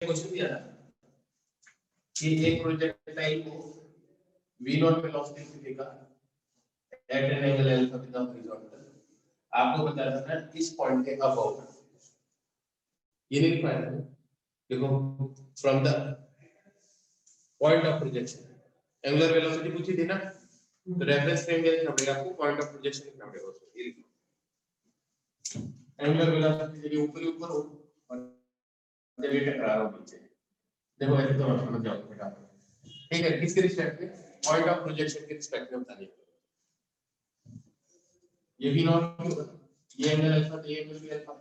Question दिया था कि एक प्रोजेक्टाइल को v नॉट वेलोसिटी से देगा at an angle alpha with horizontal, आपको बताना है इस पॉइंट के अबव, ये नहीं लिखा है देखो, from the point of projection angular velocity पूछी थी ना, तो रेफरेंस फ्रेम क्या लिखना पड़ेगा आपको, पॉइंट ऑफ प्रोजेक्शन लिखना पड़ेगा उसको, ये लिखो एंगुलर वेलोसिटी जब ऊपर ऊपर हो और जब ये टकरा रहा हो नीचे, देखो ऐसे तो समझ जाओगे बेटा, ठीक है। किसके रिस्पेक्ट में, पॉइंट ऑफ प्रोजेक्शन के रिस्पेक्ट में बतानी है। ये भी नॉट होगा, ये एंगल अल्फा तो ये एंगल भी अल्फा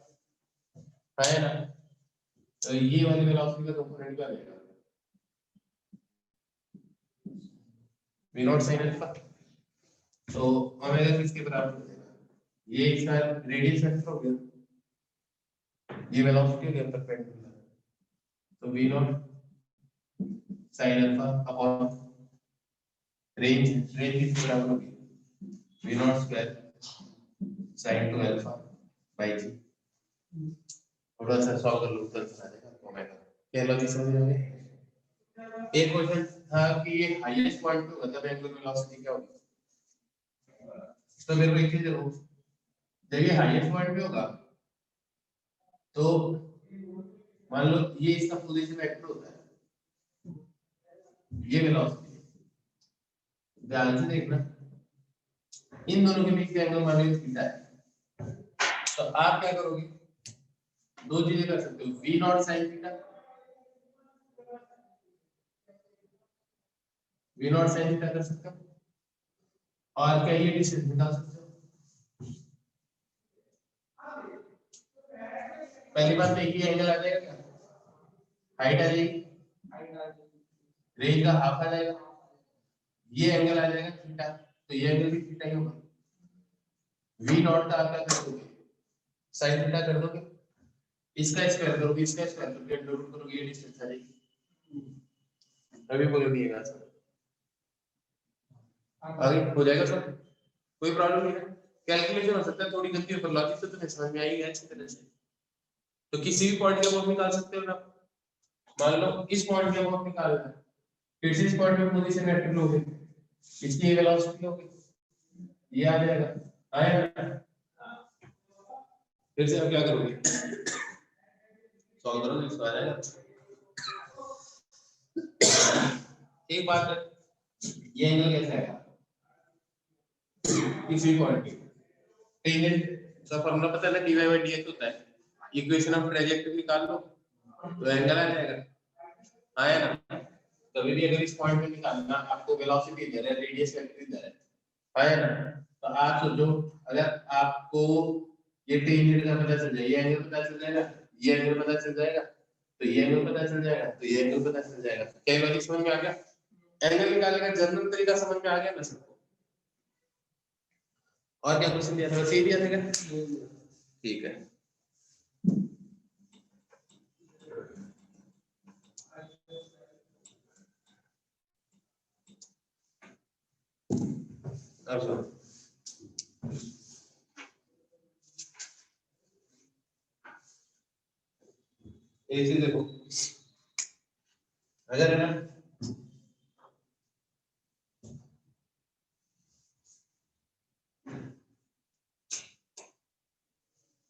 है ना, तो ये वाली वेलोसिटी का कंपोनेंट क्या रहेगा, v नॉट sin अल्फा, तो ओमेगा किसके बराबर हो जाएगा, ये इसका रेडियस वेक्टर हो गया, ये वेलोसिटी हो गया परपेंडिकुलर, तो v not sin alpha upon range किसके बराबर होगी, v not square sin 2 alpha by g, थोड़ा सा सॉल्व कर लो तो आ जाएगा ओमेगा, क्या लॉजिक समझ में आ गया। एक क्वेश्चन था कि ये हाईएस्ट पॉइंट पे होगा तब एंगुलर वेलोसिटी क्या होगी, तो मेरे को एक चीज देखो, जब ये हाईएस्ट पॉइंट पे होगा तो मान लो ये इसका पोजीशन वेक्टर होता है, ये वेलोसिटी, ध्यान से देखना, इन दोनों के बीच का एंगल मान लो थीटा है, तो आप क्या करोगे, दो चीजें कर सकते हो, v not sin theta, v not sin theta कर सकते हो, और क्या ये डिस्टेंस निकाल सकते हो। पहली बात तो ये एंगल आ जाएगा क्या, हाइट आ जाएगी, रेंज का हाफ आ जाएगा, ये एंगल आ जाएगा थीटा, तो ये एंगल भी थीटा ही होगा, v नॉट का आप क्या कर दोगे, sin थीटा कर दोगे, इसका स्क्वायर करोगे, इसका स्क्वायर करके इंटररूट करोगे, ये डिस्टेंस आ जाएगी, अभी बोलो दिएगा सर, आगे हो जाएगा सर, कोई प्रॉब्लम नहीं है, कैलकुलेशन हो सकता है थोड़ी गलती पर लॉजिक तो तुम्हें समझ में आई है अच्छी तरह से, तो किसी भी पॉइंट का अबाउट निकाल सकते हो ना, मान लो इस पॉइंट के अबाउट निकालना है, फिर से इस पॉइंट पे पोजीशन वेक्टर लोगे, इसकी वेलोसिटी होगी, ये आ जाएगा, आएगा, फिर से आप क्या करोगे, सॉल्व करोगे, इसको आ जाएगा। एक बात है, ये एंगल कैसा है किसी पॉइंट पे, टेंजेंट का फॉर्मूला पता है ना, dy by dx होता है, इक्वेशन ऑफ ट्रैजेक्टरी निकाल लो तो एंगल आ जाएगा, आया ना, कभी भी अगर इस पॉइंट पे निकालना, आपको वेलोसिटी दे रहा है, रेडियस वेक्टर दे रहा है, आया ना, तो आप सोचो अगर आपको ये टेंजेंट का पता चल जाए, ये एंगल पता चल जाएगा, ये एंगल पता चल जाएगा, तो ये एंगल पता चल जाएगा, तो ये एंगल पता चल जाएगा, क्या लॉजिक समझ में आ गया, एंगल निकालने का जनरल तरीका समझ में आ गया ना सबको। और क्या क्वेश्चन दिया था, बस ये दिया था क्या, ठीक है। अब सुनो, ऐसे देखो, अगर है ना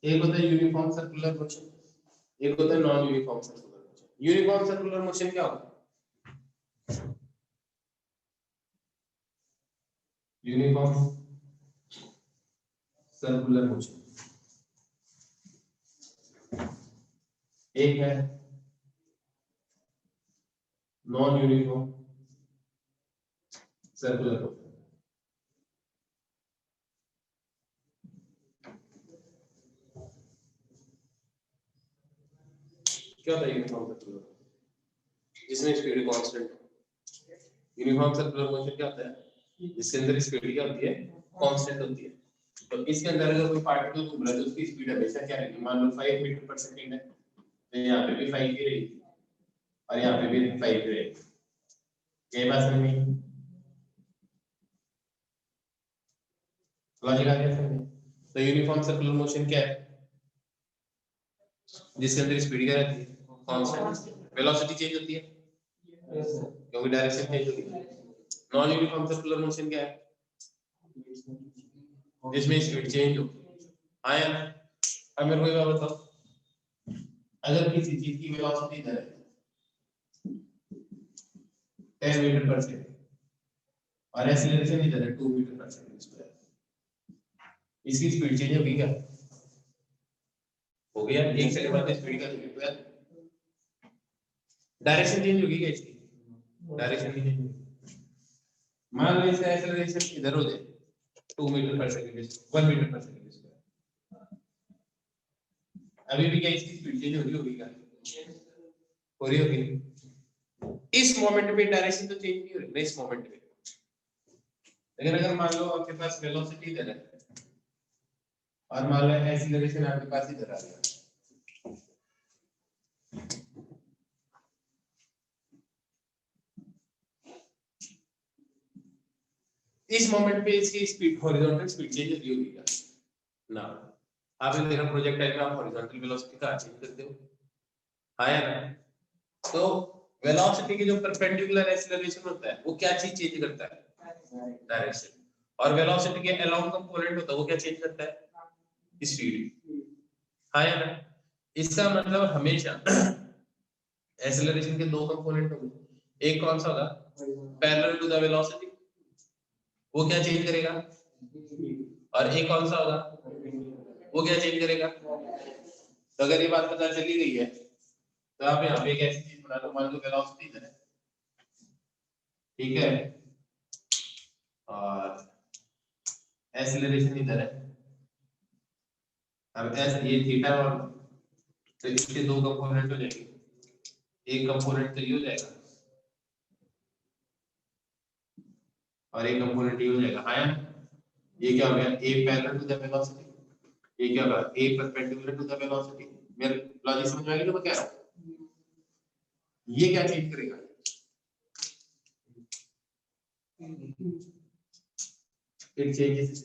एक होता है यूनिफॉर्म सर्कुलर मोशन, एक होता है non uniform circular motion. Uniform circular motion क्या होता है, यूनिफॉर्म सर्कुलर मोशन एक है, नॉन यूनिफॉर्म सर्कुलर मोशन, क्या होता है यूनिफॉर्म सर्कुलर, जिसमें स्पीड कांस्टेंट है। यूनिफॉर्म सर्कुलर मोशन क्या होता है, जिसके अंदर स्पीड क्या होती है, कांस्टेंट होती है, तो इसके अंदर अगर कोई पार्टिकल घूम रहा है तो उसकी स्पीड हमेशा क्या रहेगी, मान लो 5 मीटर पर सेकंड है, तो यहाँ पे भी 5 ही रहेगी और यहाँ पे भी 5 रहेगी, ये बात समझ में, लॉजिक आ गया समझ में। तो यूनिफॉर्म सर्कुलर मोशन क्या है, जिसके अंदर स्पीड क्या रहती है, कांस्टेंट, वेलोसिटी चेंज होती है क्योंकि डायरेक्शन चेंज होती है। नॉन यूनिफॉर्म सर्कुलर मोशन क्या है? इसमें स्पीड चेंज हो आया ना। अब मेरे को ये बात बताओ, अगर किसी चीज की वेलोसिटी इधर है 10 मीटर पर सेकंड और एक्सीलरेशन इधर है 2 मीटर पर सेकंड स्क्वायर, इसकी स्पीड चेंज होगी क्या? हो गया। 1 सेकंड बाद स्पीड का स्पीड है, डायरेक्शन चेंज होगी क्या इसकी? डायरेक्शन नहीं चेंज होगी। मान लो इसका एक्सीलरेशन इधर हो जाए 2 मीटर पर सेकंड 1 मीटर पर सेकंड स्क्वायर, अभी भी क्या इसकी स्पीड चेंज हो रही होगी क्या? हो रही होगी। इस मोमेंट पे डायरेक्शन तो चेंज नहीं हो रही ना इस मोमेंट पे, लेकिन अगर मान लो आपके पास वेलोसिटी इधर है और मान लो एक्सीलरेशन आपके पास इधर आ गया, इस मोमेंट पे इसकी स्पीड हॉरिजॉन्टल स्पीड चेंज होगी क्या? ना। आपने देखा प्रोजेक्टाइल में आप हॉरिजॉन्टल वेलोसिटी का चेंज करते हो, आया ना। तो वेलोसिटी के जो परपेंडिकुलर एक्सीलरेशन होता है वो क्या चीज चेंज करता है? डायरेक्शन। और वेलोसिटी के अलोंग कंपोनेंट होता है वो क्या चेंज करता है? स्पीड। आया ना। इसका मतलब हमेशा एक्सीलरेशन के दो कंपोनेंट होंगे, एक कौन सा होगा? पैरेलल टू द वेलोसिटी, वो क्या चेंज करेगा? और एक कौन सा होगा? वो क्या चेंज करेगा? तो अगर ये बात पता चली गई है तो आप यहाँ पे एक ऐसी चीज बना लो, मान लो वेलोसिटी इधर है, ठीक है, और एक्सीलरेशन इधर है। अब ये थीटा और तो इसके दो कंपोनेंट हो जाएंगे, एक कंपोनेंट तो ये हो जाएगा और एक कंपोनेंट ये हो जाएगा। हाँ, ये क्या हो गया? a parallel to the velocity, ये क्या होगा? a perpendicular to the velocity. मेरे लॉजिक समझ में आ गया तो मैं कह रहा हूं ये क्या चेंज करेगा? It changes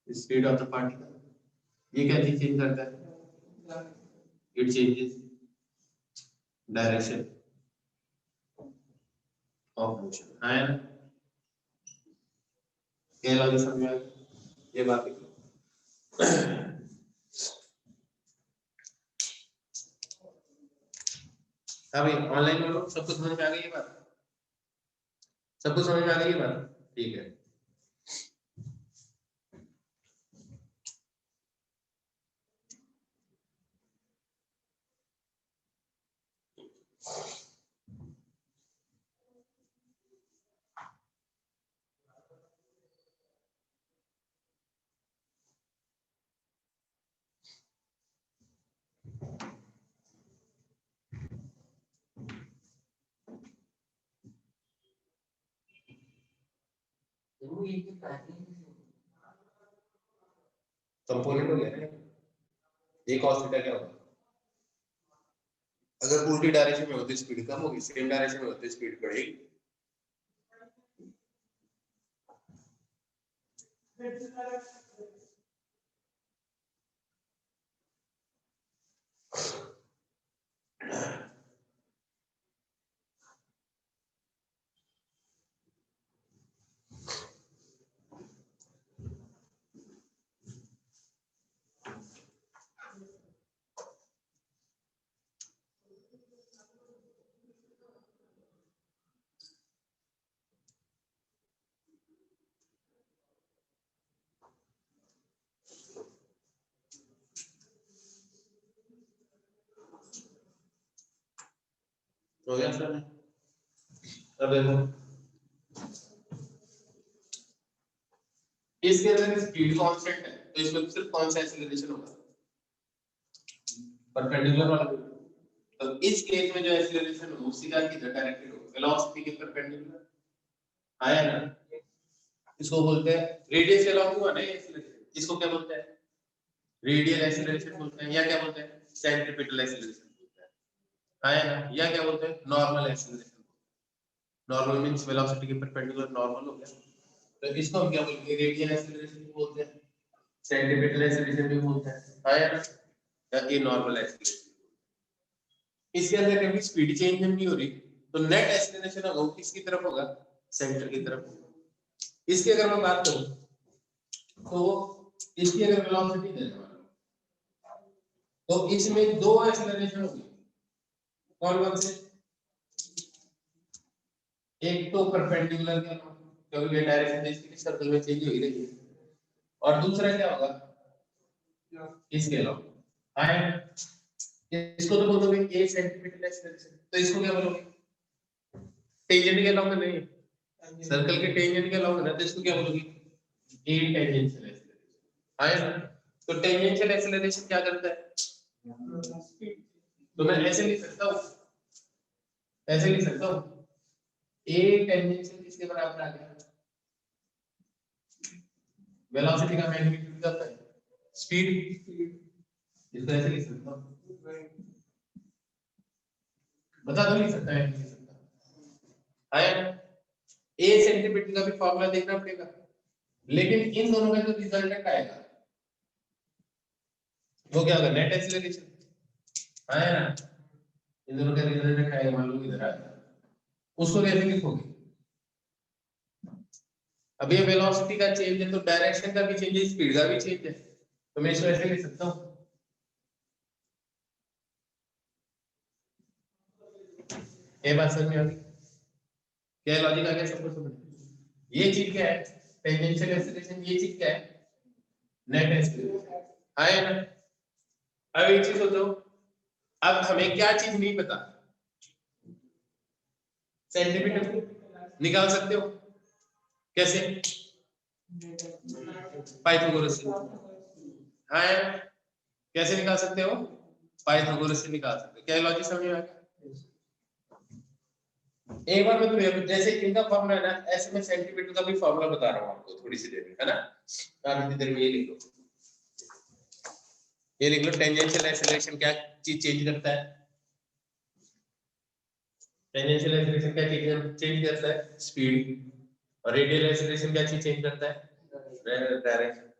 speed of the particle. ये क्या चीज चेंज करता है? It changes direction of motion. है ना? ये लॉजिक समझ में आ गया? ये बात है। अभी ऑनलाइन में लोग सबको समझ में आ गई ये बात? सबको समझ में आ गई ये बात? ठीक है। कंपोनेंट हो गया ना, ये cos थीटा क्या होगा? अगर उल्टी डायरेक्शन में होती स्पीड कम होगी, सेम डायरेक्शन में होती स्पीड बढ़ेगी। हो गया सर? अब देखो इसके अंदर स्पीड कांस्टेंट है तो इसमें सिर्फ कौन सा एक्सीलरेशन होगा? परपेंडिकुलर वाला। तो इस केस में जो एक्सीलरेशन हो सीधा किधर डायरेक्टेड होगा? वेलोसिटी के परपेंडिकुलर। आया ना? इसको बोलते हैं रेडियस के अलॉन्ग हुआ ना ये एक्सीलरेशन, इसको क्या बोलते हैं? रेडियल एक्सीलरेशन बोलते हैं, या क्या बोलते हैं? सेंट्रीपिटल एक्सीलरेशन बोलते हैं। आया ना? या क्या बोलते हैं? Normal acceleration. Normal means velocity के परपेंडिकुलर नॉर्मल हो गया। तो इसको हम क्या बोलते हैं? रेडियल एक्सीलरेशन भी बोलते हैं, सेंट्रीपिटल एक्सीलरेशन भी बोलते हैं। आया ना? या ये नॉर्मल एक्सीलरेशन। इसके अंदर कभी स्पीड चेंज नहीं हो रही, तो नेट एक्सीलरेशन होगा किसकी तरफ होगा, सेंटर की तरफ होगा। इसकी अगर मैं बात करूं तो इसकी अगर वेलोसिटी देना तो इसमें दो एक्सीलरेशन होगी, कौन कौन से, एक तो परपेंडिकुलर के क्योंकि ये डायरेक्शन इसकी सर्कल में चेंज हो ही रही है, और दूसरा क्या होगा इसके अलावा आए, इसको तो बोलोगे 1 सेंटीमीटर एक्सीलरेशन, तो इसको क्या बोलोगे टेंजेंट के लॉन्ग नहीं, सर्कल के टेंजेंट के लॉन्ग ना, तो इसको क्या बोलोगे ए टेंजेंशियल एक्सीलरेशन आए ना। तो टेंजेंशियल एक्सीलरेशन क्या करता है, तो मैं ऐसे लिख सकता हूं, ऐसे लिख सकता हूं ए टेंजेंशियल किसके बराबर आ गया, वेलोसिटी का मैग्नीट्यूड क्या होता है, स्पीड, इसको ऐसे लिख सकता हूं, बता दो लिख सकता है नहीं लिख सकता आया। ए सेंटीमीटर का भी फॉर्मूला देखना पड़ेगा, लेकिन इन दोनों का जो रिजल्टेंट आएगा वो क्या होगा, नेट एक्सीलरेशन आया ना, इन दोनों का रिजल्टेंट आएगा, मान लो इधर आया, उसको कैसे लिखोगे, अब ये वेलोसिटी का चेंज है तो डायरेक्शन का भी चेंज है, स्पीड का भी चेंज है, तो मैं इसको ऐसे लिख सकता हूं, ये बात समझ में आ गई, क्या लॉजिक आ गया सबको समझ, ये चीज क्या है टेंजेंशियल एक्सीलरेशन, ये चीज क्या है नेट एक्सीलरेशन आया ना। अब एक चीज सोचो, अब हमें क्या चीज नहीं पता, सेंटीमीटर निकाल सकते हो कैसे, पाइथागोरस से, हाँ कैसे निकाल सकते हो, पाइथागोरस से निकाल सकते हो, क्या लॉजिक समझ में आ गया। एक बार मैं तुम्हें जैसे इनका फॉर्मूला है ना, ऐसे मैं सेंटीमीटर का भी फॉर्मूला बता रहा हूँ आपको थोड़ी सी देर में, है ना, आप इतनी देर में ये लिख लो, ये लिख लो टेंजेंशियल एक्सीलरेशन क्या चीज चेंज करता है, टेंजेंशियल एक्सीलरेशन क्या चीज चेंज करता है, स्पीड, और रेडियल एक्सीलरेशन क्या चीज चेंज करता है, डायरेक्शन।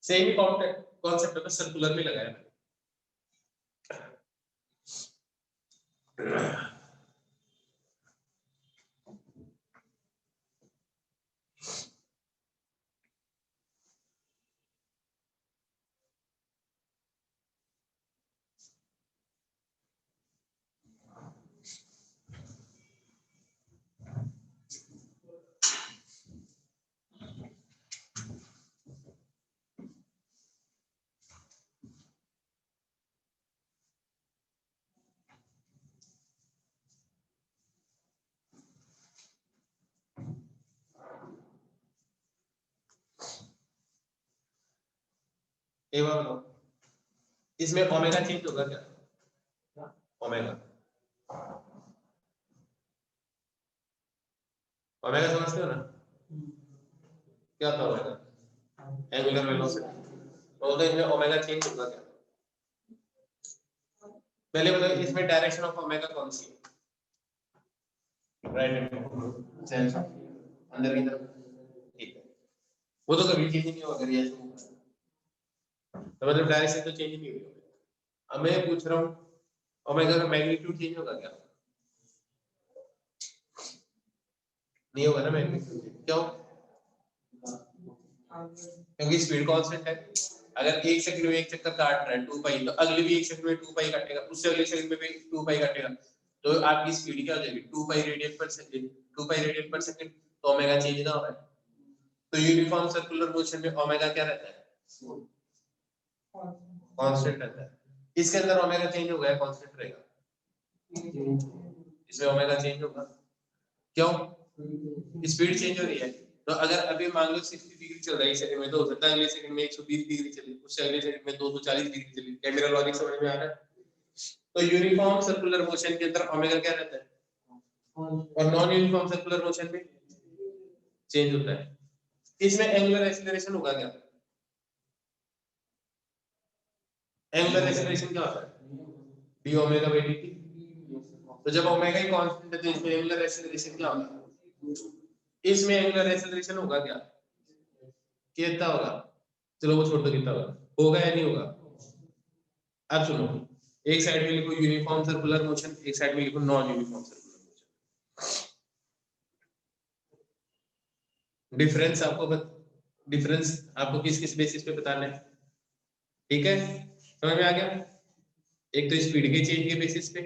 सेम कॉन्सेप्ट है, सर्कुलर में लगाया मैंने। एक बार बताओ, इसमें ओमेगा चेंज होगा क्या, ओमेगा, ओमेगा समझते हो ना, क्या होता है ओमेगा, एंगुलर वेलोसिटी, तो इसमें ओमेगा चेंज होगा क्या, पहले बताओ इसमें डायरेक्शन ऑफ ओमेगा कौन सी है, राइट हैंड अंदर की तरफ, ठीक है, वो तो कभी चेंज नहीं होगा अगर ये ऐसे होगा, तो मतलब डायरेक्शन तो चेंज नहीं होगी। अब मैं पूछ रहा हूँ ओमेगा का मैग्नीट्यूड चेंज होगा क्या, नहीं होगा ना मैग्नीट्यूड, क्यों, क्योंकि स्पीड कांस्टेंट है, अगर 1 सेकंड में एक चक्कर काट रहा है 2 पाई, तो अगले भी 1 सेकंड में 2 पाई काटेगा, उससे अगले सेकंड में भी 2 पाई काटेगा, तो आपकी स्पीड क्या हो जाएगी 2 पाई रेडियन पर सेकंड, 2 पाई रेडियन पर सेकंड, तो ओमेगा चेंज ना हो रहा है, तो यूनिफॉर्म सर्कुलर मोशन में ओमेगा क्या रहता है, कांस्टेंट रहता है, इसके अंदर ओमेगा चेंज हो गया कांस्टेंट रहेगा, इसमें ओमेगा चेंज होगा, क्यों, स्पीड चेंज हो रही है, तो अगर अभी मान लो 60 डिग्री चल रहा है एक सेकंड में, तो हो सकता है अगले सेकंड में 120 डिग्री चले, उससे अगले सेकंड में 240 डिग्री चले, क्या मेरा लॉजिक समझ में आ रहा है, तो यूनिफॉर्म सर्कुलर मोशन के अंदर ओमेगा क्या रहता है, और नॉन यूनिफॉर्म सर्कुलर मोशन में चेंज होता है, इसमें एंगुलर एक्सीलरेशन होगा क्या, एंगुलर एक्सीलरेशन क्या होता है, d ओमेगा बाय dt, तो जब ओमेगा ही कांस्टेंट है तो इसमें एंगुलर एक्सीलरेशन क्या होगा, इसमें एंगुलर एक्सीलरेशन होगा क्या, कितना होगा, चलो वो छोड़ दो कितना होगा, होगा या नहीं होगा, अब सुनो, एक साइड में लिखो यूनिफॉर्म सर्कुलर मोशन, एक साइड में लिखो non uniform circular motion. Difference आपको किस किस बेसिस पे बताना है, ठीक है, समझ में आ गया? एक तो स्पीड के चेंज के बेसिस पे,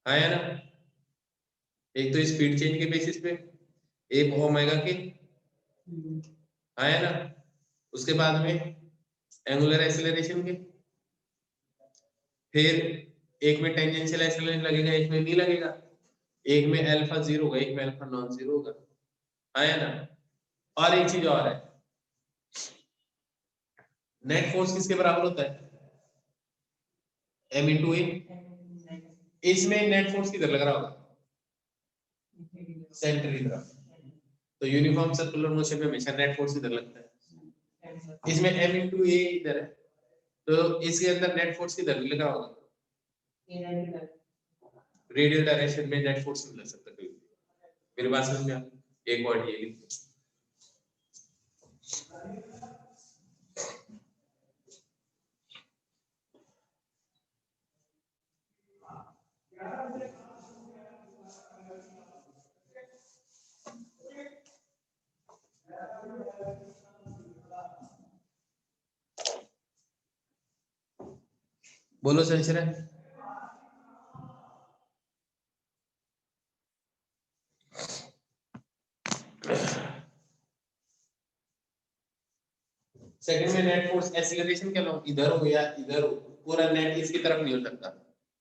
आया ना, एक तो स्पीड चेंज के बेसिस पे, एक ओमेगा के, आया ना, उसके बाद में एंगुलर एक्सेलरेशन के, फिर एक में टेंजेंशियल एक्सेलरेशन लगेगा, एक में नहीं लगेगा, एक में अल्फा 0 होगा, एक में अल्फा नॉन 0 होगा, आया ना। और एक चीज और है, नेट फोर्स किसके बराबर होता है? m इंटू ए। इसमें नेट फोर्स किधर लग रहा होगा? सेंटर की तरफ। तो यूनिफॉर्म सर्कुलर मोशन में हमेशा नेट फोर्स इधर लगता है, इसमें m इंटू ए इधर है, तो इसके अंदर नेट फोर्स किधर लगा होगा? रेडियल डायरेक्शन में नेट फोर्स नहीं लग सकता कहीं। मेरे बात समझ में आ? एक वर्ड ये लिख, बोलो संशय। सेकंड में नेट फोर्स एक्सीलरेशन क्या लो, इधर हो या इधर हो, पूरा नेट इसकी तरफ नहीं हो सकता।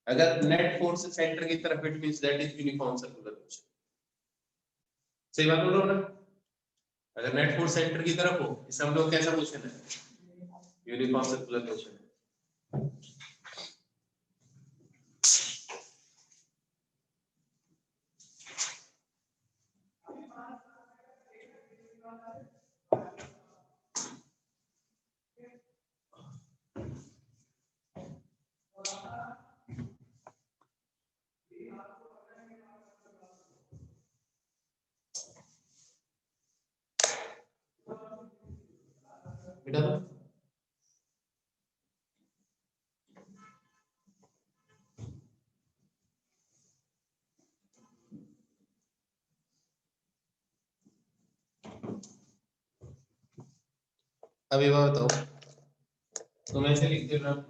अगर नेट फोर्स सेंटर की तरफ, it means that is uniform circular motion. सही बात बोल रहा हूं ना? अगर नेट फोर्स सेंटर की तरफ हो, इस हम लोग कैसा मोशन है? यूनिफॉर्म सर्कुलर मोशन है। बेटा तो अभी बात बताओ, तो मैं ऐसे लिख दे रहा हूं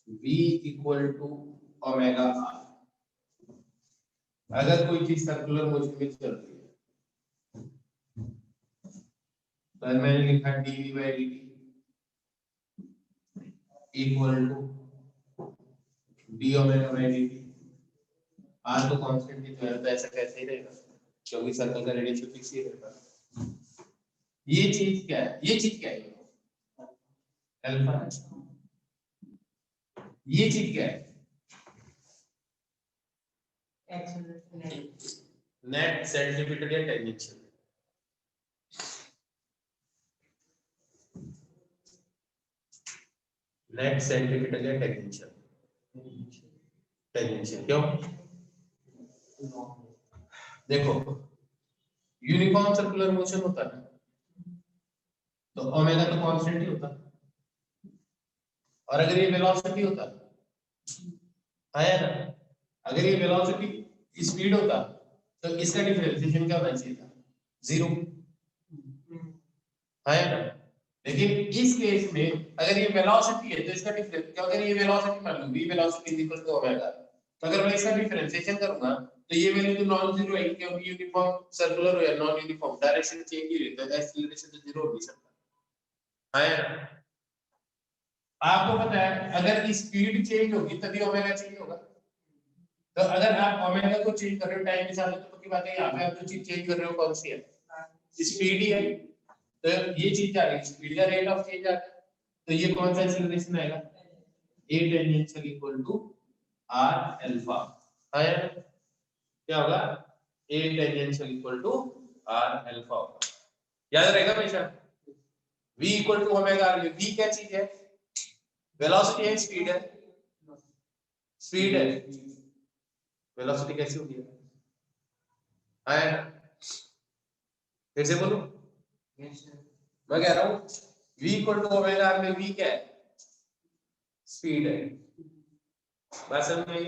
v equal to omega r। अगर कोई चीज सर्कुलर मोशन में चल रही है तो मैंने लिखा dv by dt equal to d omega by dt। r तो कांस्टेंट ही है, तो ऐसा कैसे ही रहेगा, क्योंकि सर्कल का रेडियस तो फिक्स ही रहता है। ये चीज क्या है, ये चीज क्या है? अल्फा। ये चीज क्या है? नेट सेंटीमीटर या टेंजेंशियल। नेट सेंटीमीटर या टेंजेंशियल। टेंजेंशियल क्यों? देखो, यूनिफॉर्म सर्कुलर मोशन होता है तो ओमेगा तो कांस्टेंट ही होता, और अगर ये वेलोसिटी होता, आया ना, अगर ये वेलोसिटी स्पीड होता तो इसका डिफरेंशिएशन क्या होना चाहिए था? 0, आया ना। लेकिन इस केस में अगर ये वेलोसिटी है तो इसका डिफरेंस क्या, अगर ये वेलोसिटी मान लो v velocity is equal to omega, तो अगर मैं इसका डिफरेंशिएशन करूंगा तो ये वैल्यू तो नॉन जीरो है, क्योंकि यूनिफॉर्म सर्कुलर हो या नॉन यूनिफॉर्म डायरेक्शन चेंज ही रहता है, एक्सीलरेशन तो जीरो हो नहीं सकता, आया ना। आपको पता है अगर स्पीड चेंज होगी तभी ओमेगा चेंज होगा, तो अगर आप ओमेगा को चेंज कर रहे हो टाइम के साथ तो पक्की बात है यहाँ पे आप जो चीज चेंज कर रहे हो कौन सी है? स्पीड ही है। तो ये चीज आ गई, स्पीड का रेट ऑफ चेंज आ गया, तो ये कौन सा एक्सीलरेशन आएगा? a tangential equal to r alpha, आया? क्या होगा? a tangential equal to r alpha होगा, याद रहेगा हमेशा। v equal to omega r, v क्या चीज है? वेलोसिटी है, स्पीड है? स्पीड है, वेलोसिटी कैसी होगी? आया? फिर से बोलो, मैं कह रहा हूं v equal to omega r में v क्या है? स्पीड है, बस मैं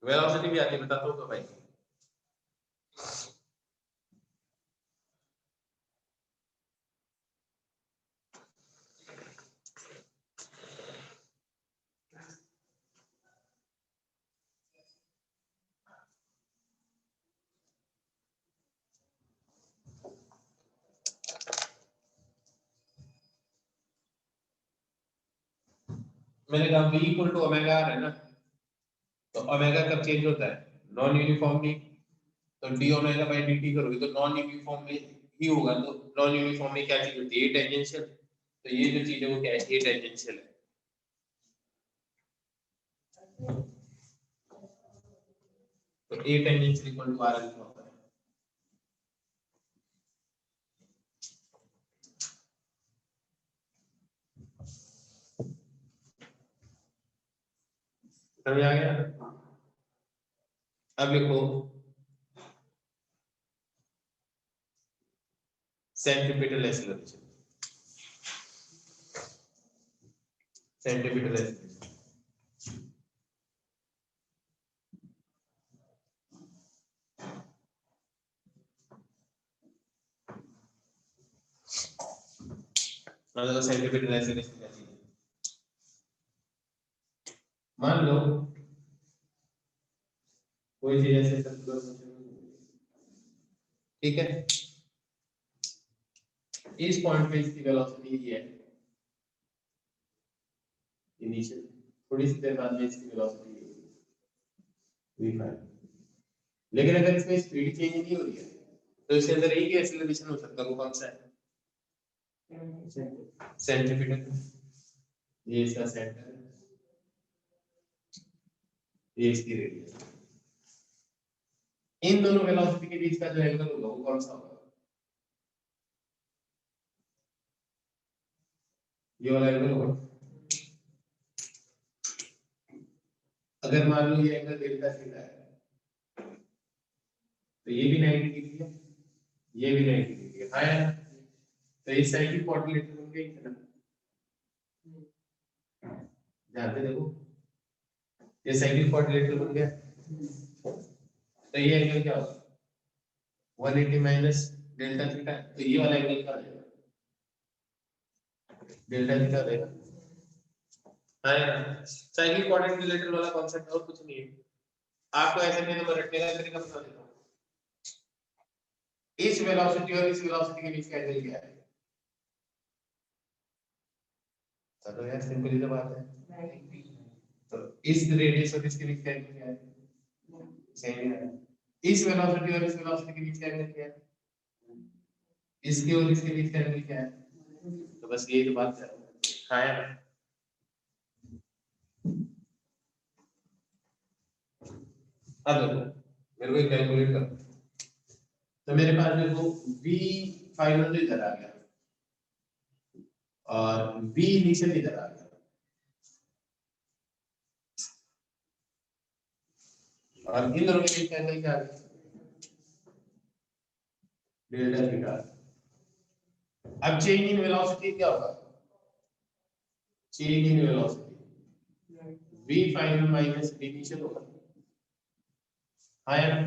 वेलोसिटी भी आती बताता हूँ तो भाई मैंने कहा v equal to omega r है ना, तो ओमेगा कब चेंज होता है? नॉन यूनिफॉर्मली, तो d omega by d t करोगे तो नॉन यूनिफॉर्म में ही होगा, तो नॉन यूनिफॉर्म में क्या चीज होती है? ए टेंजेंशियल, तो ये जो चीज है वो क्या है? ए टेंजेंशियल है। तो a tangential equal to r alpha होता है। समझ आ गया? अब लिखो सेंट्रीपिटल एक्सीलरेशन, सेंट्रीपिटल एक्सीलरेशन मतलब सेंट्रीपिटल एक्सीलरेशन क्या चीज है? मान लो कोई चीज ऐसे सर्कुलर मोशन में, ठीक है, इस पॉइंट पे इसकी वेलोसिटी ये है इनिशियल, थोड़ी सी देर बाद में इसकी वेलोसिटी v5, लेकिन अगर इसमें स्पीड चेंज नहीं हो रही है तो इसके अंदर एक ही एक्सीलरेशन हो सकता है, वो कौन सा है? सेंट्रीपिटल। ये इसका सेंटर है, ये इसकी रेडियस। इन दोनों वेलोसिटी के बीच का जो एंगल होगा वो कौन सा होगा? ये वाला एंगल होगा। अगर मान लो ये एंगल डेल्टा थीटा है तो ये भी 90 डिग्री है, ये भी 90 डिग्री है, हाँ। तो इस साइड की क्वाड्रिलेटरल बन गई है ना, ध्यान से देखो, ये साइड क्वाड्रिलेटरल बन गया, तो ये एंगल क्या होगा? 180 माइनस डेल्टा थीटा, तो ये वाला एंगल क्या हो जाएगा? डेल्टा थीटा हो जाएगा, हाँ। साइड क्वाड्रिलेटरल वाला कॉन्सेप्ट और कुछ नहीं है, आपको ऐसे नहीं तो मैं रटने का तरीका बता देता हूँ। इस वेलोसिटी और इस वेलोसिटी के बीच का एंगल क्या है? चलो यार सिंपल ही तो बात है, तो इस रेडियस और इसके बीच का एंगल क्या है? सेम ही है। इस वेलोसिटी और इस वेलोसिटी के बीच का एंगल क्या है? इसके और इसके बीच का एंगल क्या है? तो बस यही तो बात है, हाँ यार। अब देखो मेरे को कैलकुलेट कर, तो मेरे पास देखो v फाइनल तो इधर आ गया और v इनिशियल इधर आ गया, और इन दोनों के बीच का एंगल क्या आ गया? Delta theta. अब चेंज इन वेलोसिटी क्या होगा? Change in velocity v final minus v initial होगा, हाँ यार।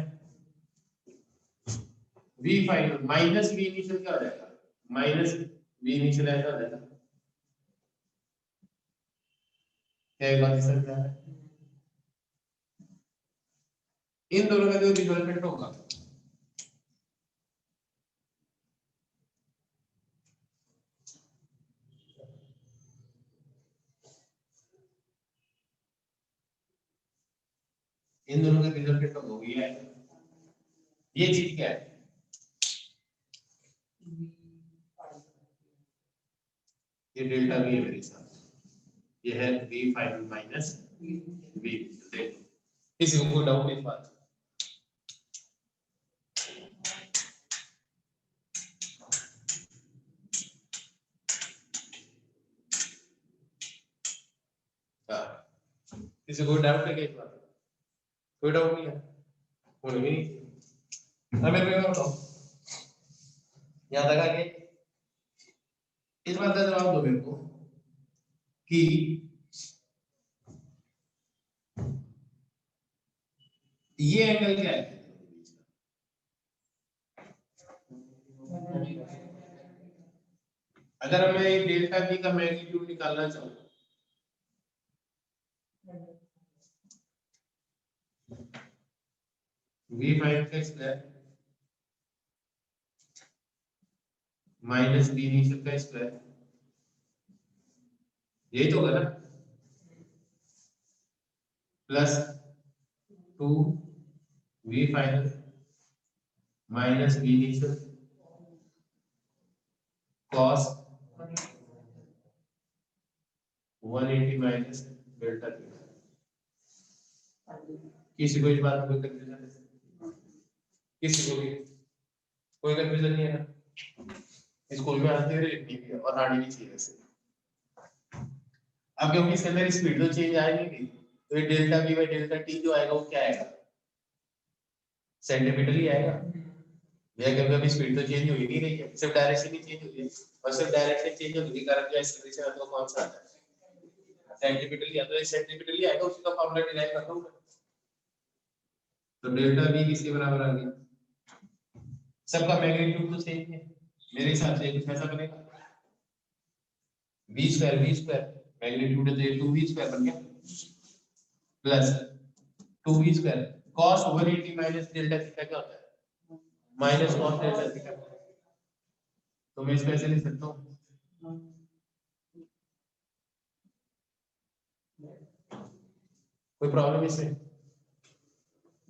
v final minus v initial क्या हो जाएगा? माइनस v इनिशियल ऐसा हो जाएगा, क्या ये बात समझ में आ रहा है? इन दोनों का जो रिजल्टेंट होगा इन दोनों का रिजल्टेंट होगा ये चीज क्या है? ये डेल्टा v है मेरे साथ, ये है v फाइनल माइनस v, किसी को डाउट इस बात? किसी को डाउट है क्या इस बात? कोई डाउट नहीं है, होने भी नहीं। अब मेरे को बताओ, याद रखा कि इस बात का जवाब दो मेरे को कि ये एंगल क्या है, अगर हमें डेल्टा बी का मैग्नीट्यूड निकालना चाहूँ v फाइन का स्क्वायर माइनस बी इनिशियल का स्क्वायर, यही तो होगा ना, plus 2 v final minus v initial cos 180 minus delta v. किसी को इस बात में कोई कंफ्यूजन है? किसी को भी कोई कंफ्यूजन नहीं है ना? स्कूल में आते हुए लिखनी भी है और आनी भी चाहिए वैसे। अब क्योंकि इसके अंदर स्पीड तो चेंज आएगी, तो ये delta v by delta t जो आएगा वो क्या आएगा, सेंटीमीटर ही आएगा। भैया क्योंकि अभी स्पीड तो चेंज हो ही नहीं रही है, सिर्फ डायरेक्शन ही चेंज हो रही है, और सिर्फ डायरेक्शन चेंज होने के कारण जो एक्सेलरेशन है वो कौन सा आता है, सेंटीमीटर ही आता है। सेंटीमीटर ही आएगा, उसी का फॉर्मूला डिराइव कर दूंगा। तो डेल्टा बी किसके बराबर आ गया, सबका मैग्नीट्यूड तो सेम है, मेरे हिसाब से कुछ ऐसा बनेगा v स्क्वायर मैग्नीट्यूड है तो ये 2v स्क्वायर बन गया plus 2v square cos 180 minus delta theta क्या होता है, माइनस cos डेल्टा थीटा। तो मैं इसको ऐसे लिख सकता हूँ, कोई प्रॉब्लम इसमें?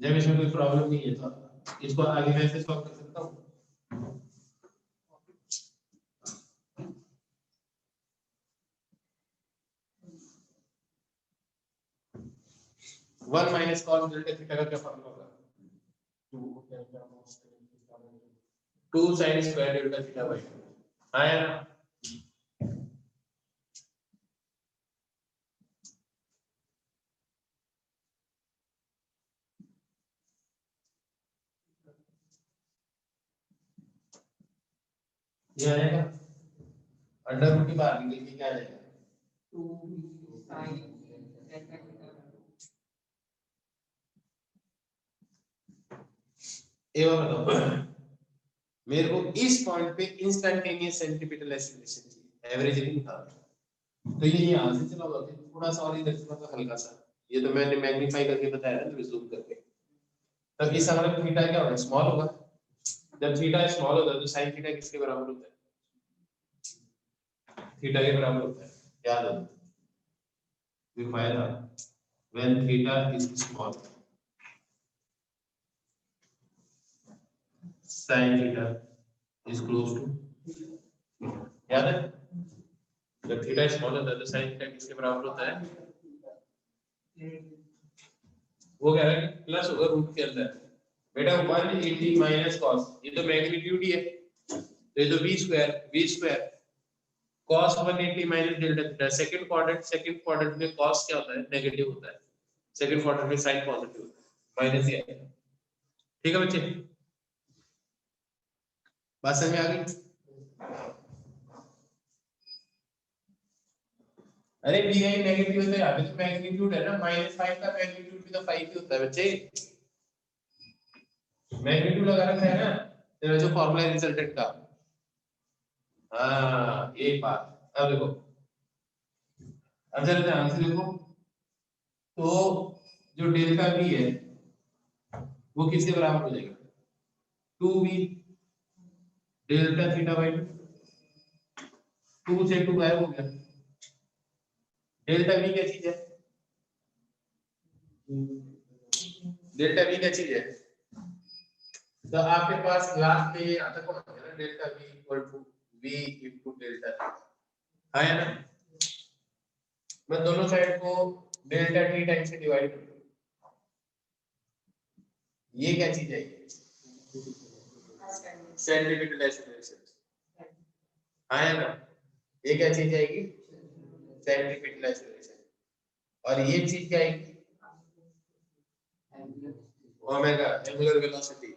जब इसमें कोई प्रॉब्लम नहीं है तो इसको आगे मैं ऐसे सॉल्व कर सकता हूँ। One minus cos delta theta का क्या फॉर्मूला होगा, 2 sin square delta theta by आया ना। ये आएगा अंडर रूट की बाहर निकल के क्या आएगा, 2 sin ये और बताओ मेरे को इस पॉइंट पे इंस्टैन्टेनियस सेंटीमीटर एक्सीलरेशन चाहिए, एवरेज नहीं निकालना। तो ये यहां से चला हुआ है, थोड़ा सा और इधर से थोड़ा हल्का सा, ये तो मैंने मैग्नीफाई करके बताया ना, जूम करके। तब इस समय थीटा क्या होगा, स्मॉल होगा। जब थीटा स्मॉल होता है तो sin थीटा किसके बराबर होता है, थीटा के बराबर होता है, याद रखो। फिर फायदा when theta is small sin theta is close to, याद है जब थीटा स्मॉल होता है तो sin थीटा किसके बराबर होता है, वो कह रहा है कि प्लस होगा रूट के अंदर। बेटा 180 माइनस cos, ये तो मैग्नीट्यूड ही है, तो ये तो v square cos 180 minus delta theta. Second quadrant में cos क्या होता है, नेगेटिव होता है, सेकंड क्वाड्रेंट में sin पॉजिटिव होता है, माइनस ही आएगा। ठीक है बच्चे, बात समझ में आ गई? अरे भी आई नेगेटिव है तो यहाँ पे तो मैग्नीट्यूड है ना, -5 का मैग्नीट्यूड भी तो 5 ही होता है बच्चे, मैग्नीट्यूड लगा रखा है ना, तो जो फॉर्मूला है रिजल्टेंट का। हाँ एक बात, अब देखो, अब जरा ध्यान से देखो, तो जो डेल्टा बी है वो किसके बराबर हो जाएगा, 2v डेल्टा थीटा बाई 2 से 2 गायब हो गया। डेल्टा बी क्या चीज है, डेल्टा बी क्या चीज है, तो आपके पास लास्ट में ये आता कौन है ना, delta v equal to v into delta theta, है ना। मैं दोनों साइड को डेल्टा टी टाइम से डिवाइड कर दूं, ये क्या चीज है, सेंटीमीटर एक्सीलरेशन, है ना। ये क्या चीज आएगी, सेंटीमीटर एक्सीलरेशन, और ये चीज क्या आएगी, ओमेगा एंगुलर वेलोसिटी,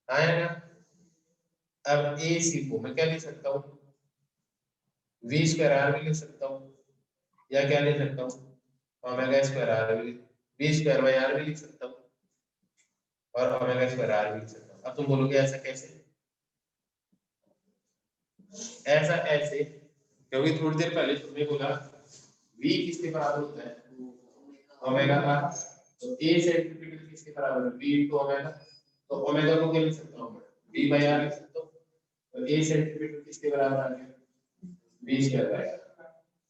है ना। अब ए सी को मैं क्या लिख सकता हूँ, v स्क्वायर आर भी लिख सकता हूँ, या क्या लिख सकता हूँ, omega square r v square by r भी लिख सकता हूँ और ओमेगा स्क्वायर आर भी लिख सकता हूँ। अब तुम बोलोगे ऐसा कैसे? ऐसा ऐसे क्योंकि थोड़ी देर पहले तुमने बोला v किसके बराबर होता है, ओमेगा का। तो a सेंटीमीटर किसके बराबर है, v इनटू ओमेगा। तो ओमेगा को क्या लिख सकता हूँ, v बाई आर लिख सकता हूँ। तो a सेंटीमीटर किसके बराबर आ गया, v square by r.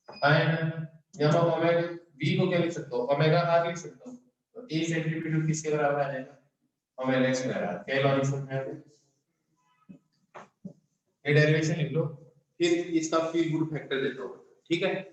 And यहाँ ओमेगा v को क्या लिख सकता हूँ, ओमेगा आर लिख सकता हूँ। तो a सेंटीमीटर किसके बराबर आ जाएगा, ओमेगा स्क्वायर आर। क्या लॉजिक समझ में आया? ये डेरिवेशन लिख लो, फिर इसका फील गुड फैक्टर देता हूँ, ठीक है।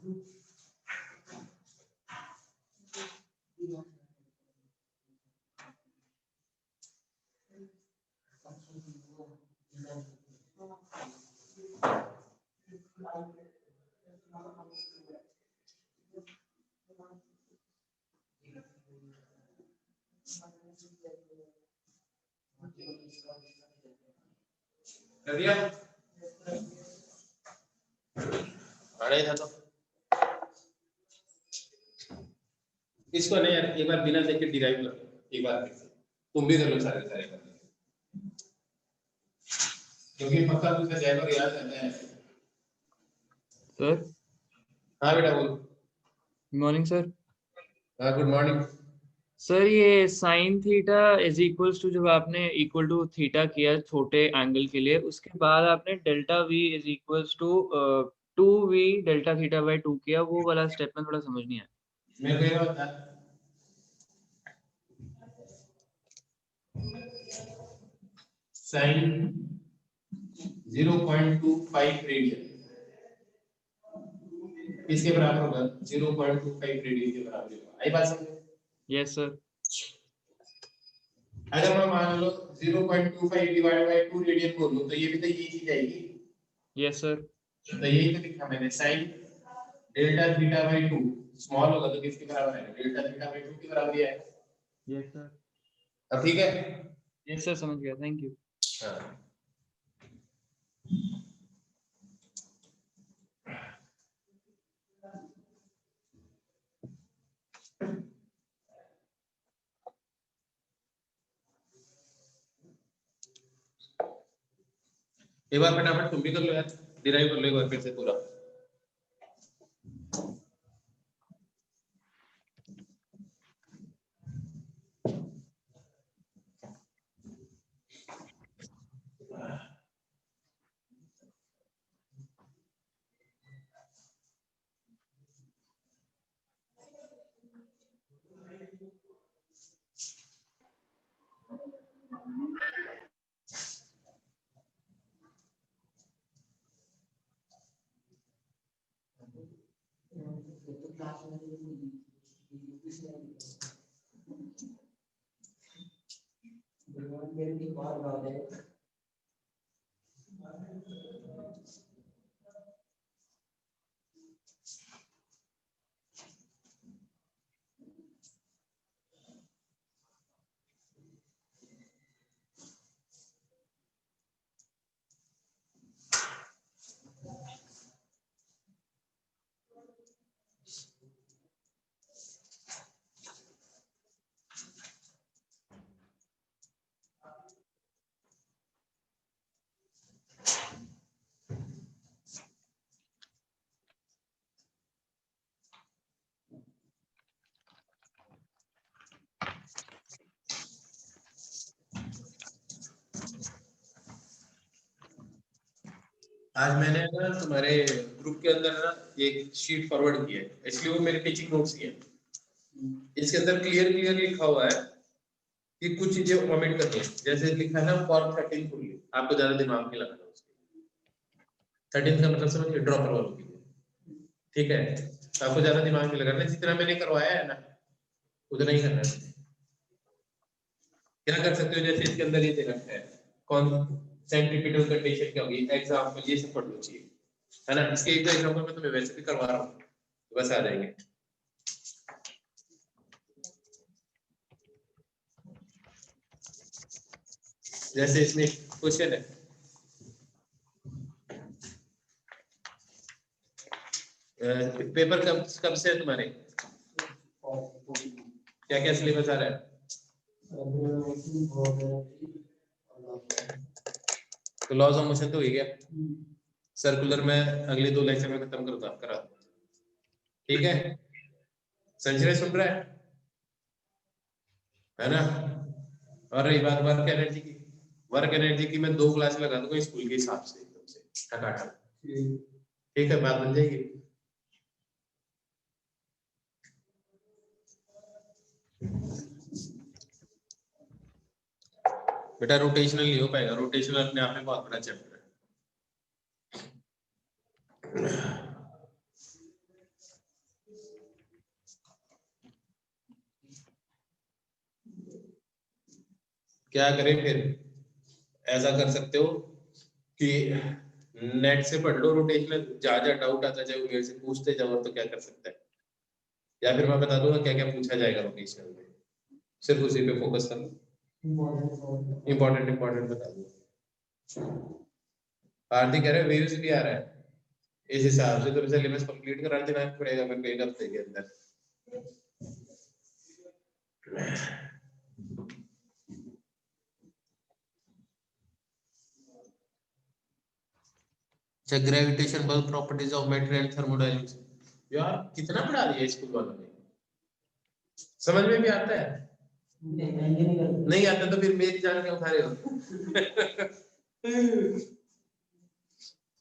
कर दिया अरे था तो इसको नहीं यार एक बार बिना देखे डिराइव कर लो एक बार फिर से तुम भी कर लो सारे सारे कर लो क्योंकि पक्का तुझे जाएगा याद रहता है सर हाँ बेटा बोल मॉर्निंग सर। हाँ गुड मॉर्निंग सर ये sine theta is equals to जब आपने इक्वल टू थीटा किया छोटे एंगल के लिए उसके बाद आपने delta v is equals to 2v delta theta by 2 किया वो वाला स्टेप में थोड़ा समझ नहीं आया। मेरे को ये बता साइन 0.25 रेडियन किसके बराबर होगा 0.25 रेडियन के बराबर होगा आई बात समझ यस सर। अगर मैं मान लो 0.25 डिवाइड बाय 2 रेडियन बोलूं तो ये भी तो यही चीज आएगी यस सर। तो यही तो लिखा मैंने sine delta theta by 2 small होगा तो किसके बराबर है डेल्टा थीटा बाय 2 के बराबर ही है यस सर। अब ठीक है यस सर समझ गया थैंक यू। हाँ एक बार फटाफट तुम भी कर लो यार डिराइव कर लो एक बार फिर से पूरा आज मैंने ना तुम्हारे ग्रुप के अंदर ना एक शीट फॉरवर्ड की है इसलिए वो मेरे टीचिंग नोट्स ही है इसके अंदर क्लियर लिखा हुआ है कि कुछ चीजें ओमिट करनी है जैसे लिखा है ना फॉर 13 फुल्ली आपको ज्यादा दिमाग नहीं लगाना उसके 13 का मतलब समझिए ड्रॉपर वालों के लिए ठीक है तो आपको ज्यादा दिमाग नहीं लगाना जितना मैंने करवाया है ना उतना ही करना है क्या कर सकते हो जैसे इसके अंदर ये दे रखा है कौन सेंट्रीपिटल कंडीशन क्या होगी एग्जांपल ये सब पढ़ लो चाहिए है ना इसके एक एग्जांपल मैं तुम्हें वैसे भी करवा रहा हूँ तो बस आ जाएंगे जैसे इसमें क्वेश्चन है पेपर कब से है तुम्हारे क्या क्या सिलेबस आ रहा है तो लॉज ऑफ मोशन तो हो गया सर्कुलर में अगले 2 लेक्चर में खत्म करा ठीक है संजय सुन रहा है ना और रही बात वर्क एनर्जी की मैं 2 क्लास लगा दूंगा स्कूल के हिसाब से एकदम से ठकाठक ठीक है बात बन जाएगी बेटा रोटेशनल नहीं हो पाएगा रोटेशनल अपने आप में बहुत बड़ा चैप्टर है क्या करें फिर? ऐसा कर सकते हो कि नेट से पढ़ लो रोटेशनल, जहाँ जहाँ डाउट आता जाए वो मेरे से पूछते जाओ, तो क्या कर सकता है, या फिर मैं बता दूंगा क्या क्या पूछा जाएगा रोटेशनल में, सिर्फ उसी पे फोकस कर लो, इंपॉर्टेंट बता दूंगा। हार्दिक कह रहे हैं वेव्स भी आ रहा है, इस हिसाब से तो सिलेबस कंप्लीट करा देना पड़ेगा मेरे को एक हफ्ते के अंदर। अच्छा, ग्रेविटेशन बल properties of matter and thermodynamics, यार कितना पढ़ा दिया स्कूल वालों ने, समझ में भी आता है? नहीं आता तो फिर मेरी जान क्यों खा रहे हो?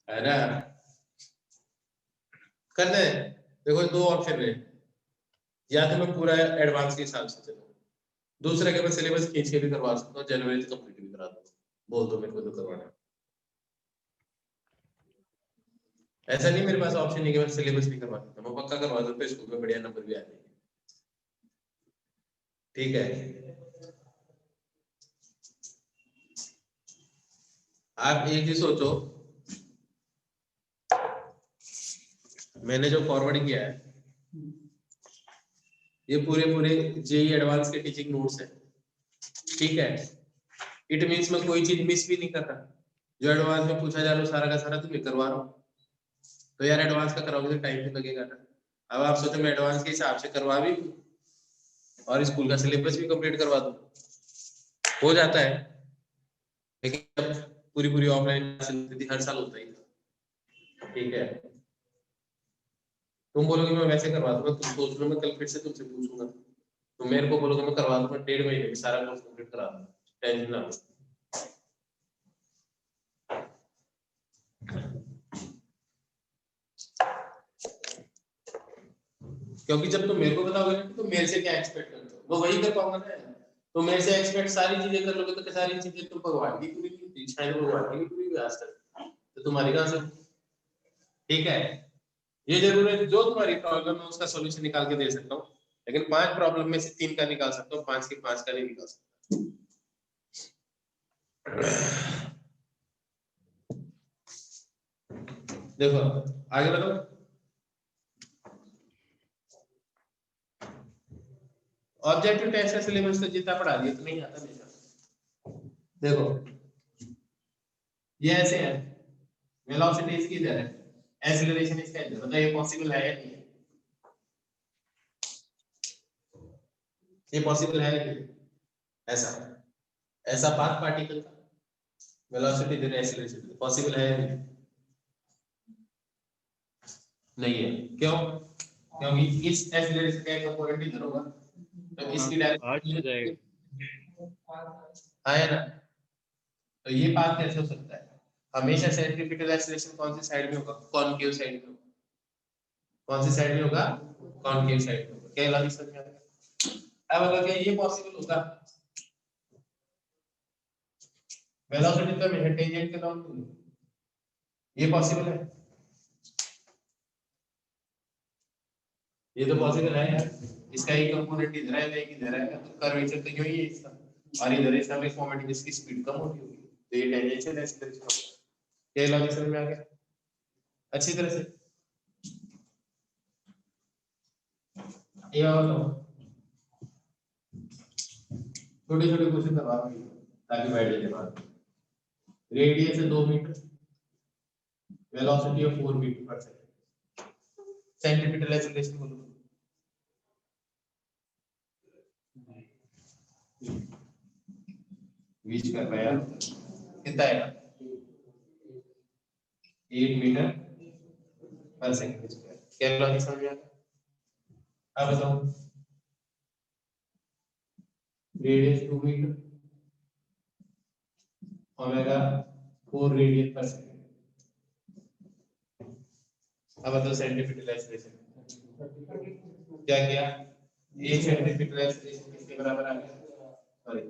है ना? करना है। देखो दो ऑप्शन है, या तो मैं पूरा एडवांस के हिसाब से चलूँ, दूसरा के मैं सिलेबस खींच के भी करवा सकता हूँ, जनवरी तक कंप्लीट भी करा दूंगा, बोल दो मेरे को जो करवाना है। ऐसा नहीं मेरे पास ऑप्शन नहीं कि मैं सिलेबस नहीं करवा सकता, मैं पक्का करवा दूँ, स्कूल में बढ़िया नंबर भी आ जाएंगे। ठीक है, आप एक ही सोचो, मैंने जो फॉरवर्ड किया है ये पूरे जेई एडवांस के टीचिंग नोट्स है, ठीक है? इट मींस मैं कोई चीज मिस भी नहीं कर रहा, जो एडवांस में पूछा जा रहा है सारा का सारा तो मैं करवा रहा हूँ, तो यार एडवांस का कराओगे तो टाइम भी लगेगा ना। अब आप सोचो मैं एडवांस के हिसाब से करवा भी और स्कूल का सिलेबस भी कंप्लीट करवा दूं, हो जाता है, लेकिन अब पूरी ऑफलाइन हर साल होता ही, ठीक है? तुम बोलोगे मैं वैसे करवा दूंगा, तुम सोच लो मैं कल फिर से तुमसे पूछूंगा, तो मेरे को बोलोगे मैं करवा दूंगा, 1.5 महीने में सारा कोर्स कंप्लीट करा दूंगा, टेंशन ना लो। क्योंकि जब तुम मेरे को बताओगे ना तो मेरे से क्या एक्सपेक्ट करते हो, वो वही कर पाऊंगा ना। तो मेरे से एक्सपेक्ट सारी चीजें कर लोगे तो सारी चीजें तुम भगवान की पूरी नहीं होती, शायद भगवान की पूरी भी आज तक, तो तुम्हारी कहां से? ठीक है, ये जरूर है जो तुम्हारी प्रॉब्लम है उसका सॉल्यूशन निकाल के दे सकता हूँ, लेकिन 5 प्रॉब्लम में से 3 का निकाल सकता हूँ, 5 के 5 का नहीं निकाल सकता। देखो आगे बढ़ो, ऑब्जेक्टिव टेस्ट का सिलेबस तो जितना पढ़ा दिया तो नहीं आता मेरा। देखो ये ऐसे है, वेलोसिटी इसकी इधर है, एक्सीलरेशन इसका इधर, बताइए ये पॉसिबल है या नहीं है? ये पॉसिबल है या नहीं? ऐसा ऐसा पाथ पार्टिकल का वेलोसिटी इधर, एक्सीलरेशन पॉसिबल है या नहीं? नहीं है, क्यों? क्योंकि इस एक्सीलरेशन का एक कंपोनेंट इधर होगा, तो इसकी आज हो जाएगा। डायरेक्शन आया ना, तो ये पाथ कैसे हो सकता है? हमेशा सेंट्रीपिटल एक्सीलरेशन कौन सी साइड में होगा? कॉनकेव साइड में होगा। कौन सी साइड में होगा? कॉनकेव साइड में होगा। क्या लॉजिक समझ में आ रहा है? अब अगर क्या ये पॉसिबल होगा, वेलोसिटी तो हमेशा टेंजेंट के लॉन्ग होगी, ये पॉसिबल है? ये तो पॉसिबल है यार, इसका एक कंपोनेंट इधर है, एक इधर है, तो कर्वेचर तो यही है इसका, और इधर इसका भी मोमेंट जिसकी स्पीड कम होती होगी, तो ये टेंजेंशियल एक्सीलरेशन होगा। क्या लॉजिक समझ में आ गया अच्छी तरह से? ये बताओ, छोटे छोटे क्वेश्चन करवा दूंगी ताकि बैठ जाए दिमाग में। रेडियस है 2 मीटर, वेलोसिटी है 4 मीटर पर सेकंड, सेंटीमीटर एक्सीलरेशन बोलो, बीच कर रहा है कितना है? 8 मीटर पर सेकंड स्क्वायर। क्या लॉजिक समझ में आ गया? अब बताओ, रेडियस 2 मीटर, ओमेगा 4 रेडियन पर सेकंड। अब बताओ सेंटीमीटर एक्सीलरेशन क्या किया? 1 सेंटीमीटर एक्सीलरेशन किसके बराबर आ गया? सॉरी,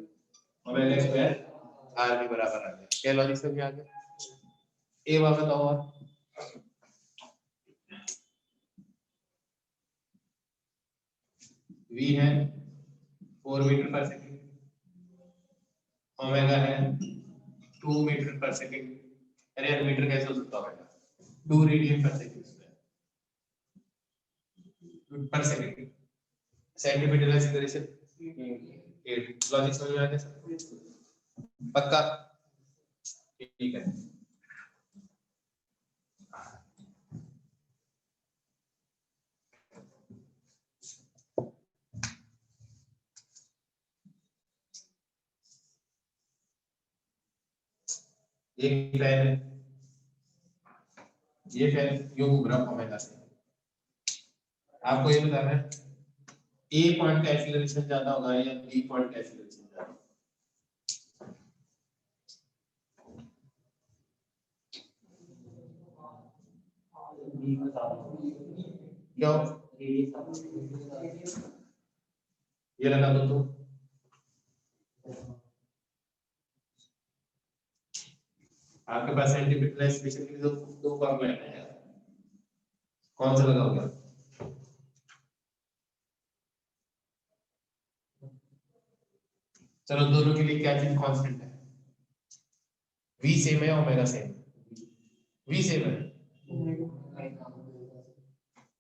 ओमेगा स्क्वायर आर के बराबर आ गया। क्या लॉजिक समझ में आ गया? ए बात बताओ, और v है 4 मीटर पर सेकंड, ओमेगा है 2 मीटर पर सेकंड। अरे यार मीटर कैसे हो सकता है? 2 रेडियन पर सेकंड पर सेकंड। Centimetre acceleration 8। लॉजिक समझ में आ गया सबको? पक्का? ठीक है। एक फैन है, ये फैन यूं घूम रहा ओमेगा से। आपको ये बताना है ए पॉइंट का एक्सीलरेशन ज्यादा होगा या बी पॉइंट का एक्सीलरेशन ज्यादा? क्यों? ये लगा दो तो आपके पास सेंटीमीटर एक्सीलरेशन के लिए दो फॉर्मूला है यार। कौन सा लगाओगे? चलो दोनों के लिए क्या चीज कांस्टेंट है? v सेम है ओमेगा सेम? v सेम है।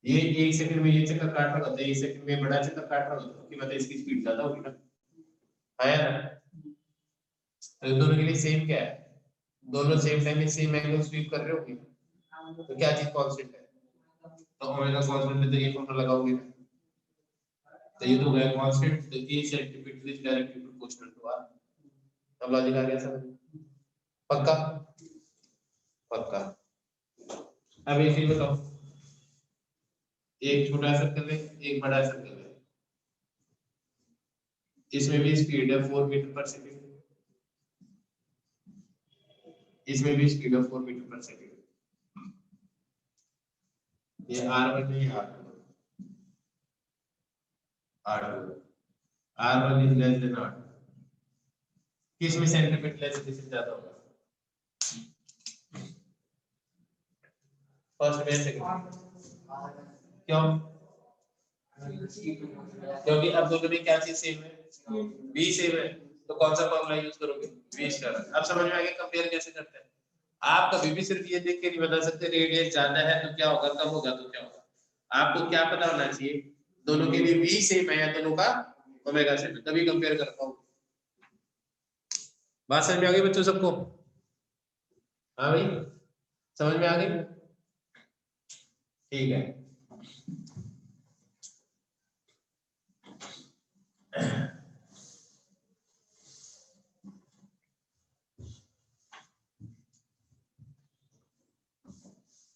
ये 1 सेकंड में ये चक्कर काट रहा होता है, 1 सेकंड में बड़ा चक्कर काट रहा होता है, तो मतलब इसकी स्पीड ज्यादा होगी ना? आया ना? तो दोनों के लिए सेम क्या है? दोनों सेम टाइम में सेम एंगल स्वीप कर रहे होंगे, तो क्या चीज कांस्टेंट है? तो ओमेगा कांस्टेंट है तो ये फॉर्मूला लगाओगे ना, तो ये तो हो गया कांस्टेंट। तो a centimetre is directly proportional to r। अब लॉजिक आ गया समझ? पक्का? पक्का। अब एक चीज बताओ, एक छोटा सर्कल है एक बड़ा सर्कल है, इसमें भी स्पीड है 4 मीटर पर सेकंड, इसमें भी स्पीड है 4 मीटर पर सेकंड। ये r1 है, r2, r2, r1 is less than r2। किस में सेंटीमीटर एक्सीलरेशन ज्यादा होगा? फर्स्ट में सेकंड? क्यों? क्योंकि अब दोनों में क्या चीज सेम है? v सेम है, तो कौन सा फॉर्मूला यूज करोगे? v square. अब समझ में आ गया कंपेयर कैसे करते हैं? आप कभी भी सिर्फ ये देख के नहीं बता सकते रेडियस ज्यादा है तो क्या होगा, कम होगा तो क्या होगा। आपको क्या पता होना चाहिए? दोनों के लिए v सेम है या दोनों का ओमेगा सेम है, तभी कंपेयर कर पाओगे। बात समझ में आ गई बच्चों सबको? हाँ भाई, समझ में आ गई? ठीक है।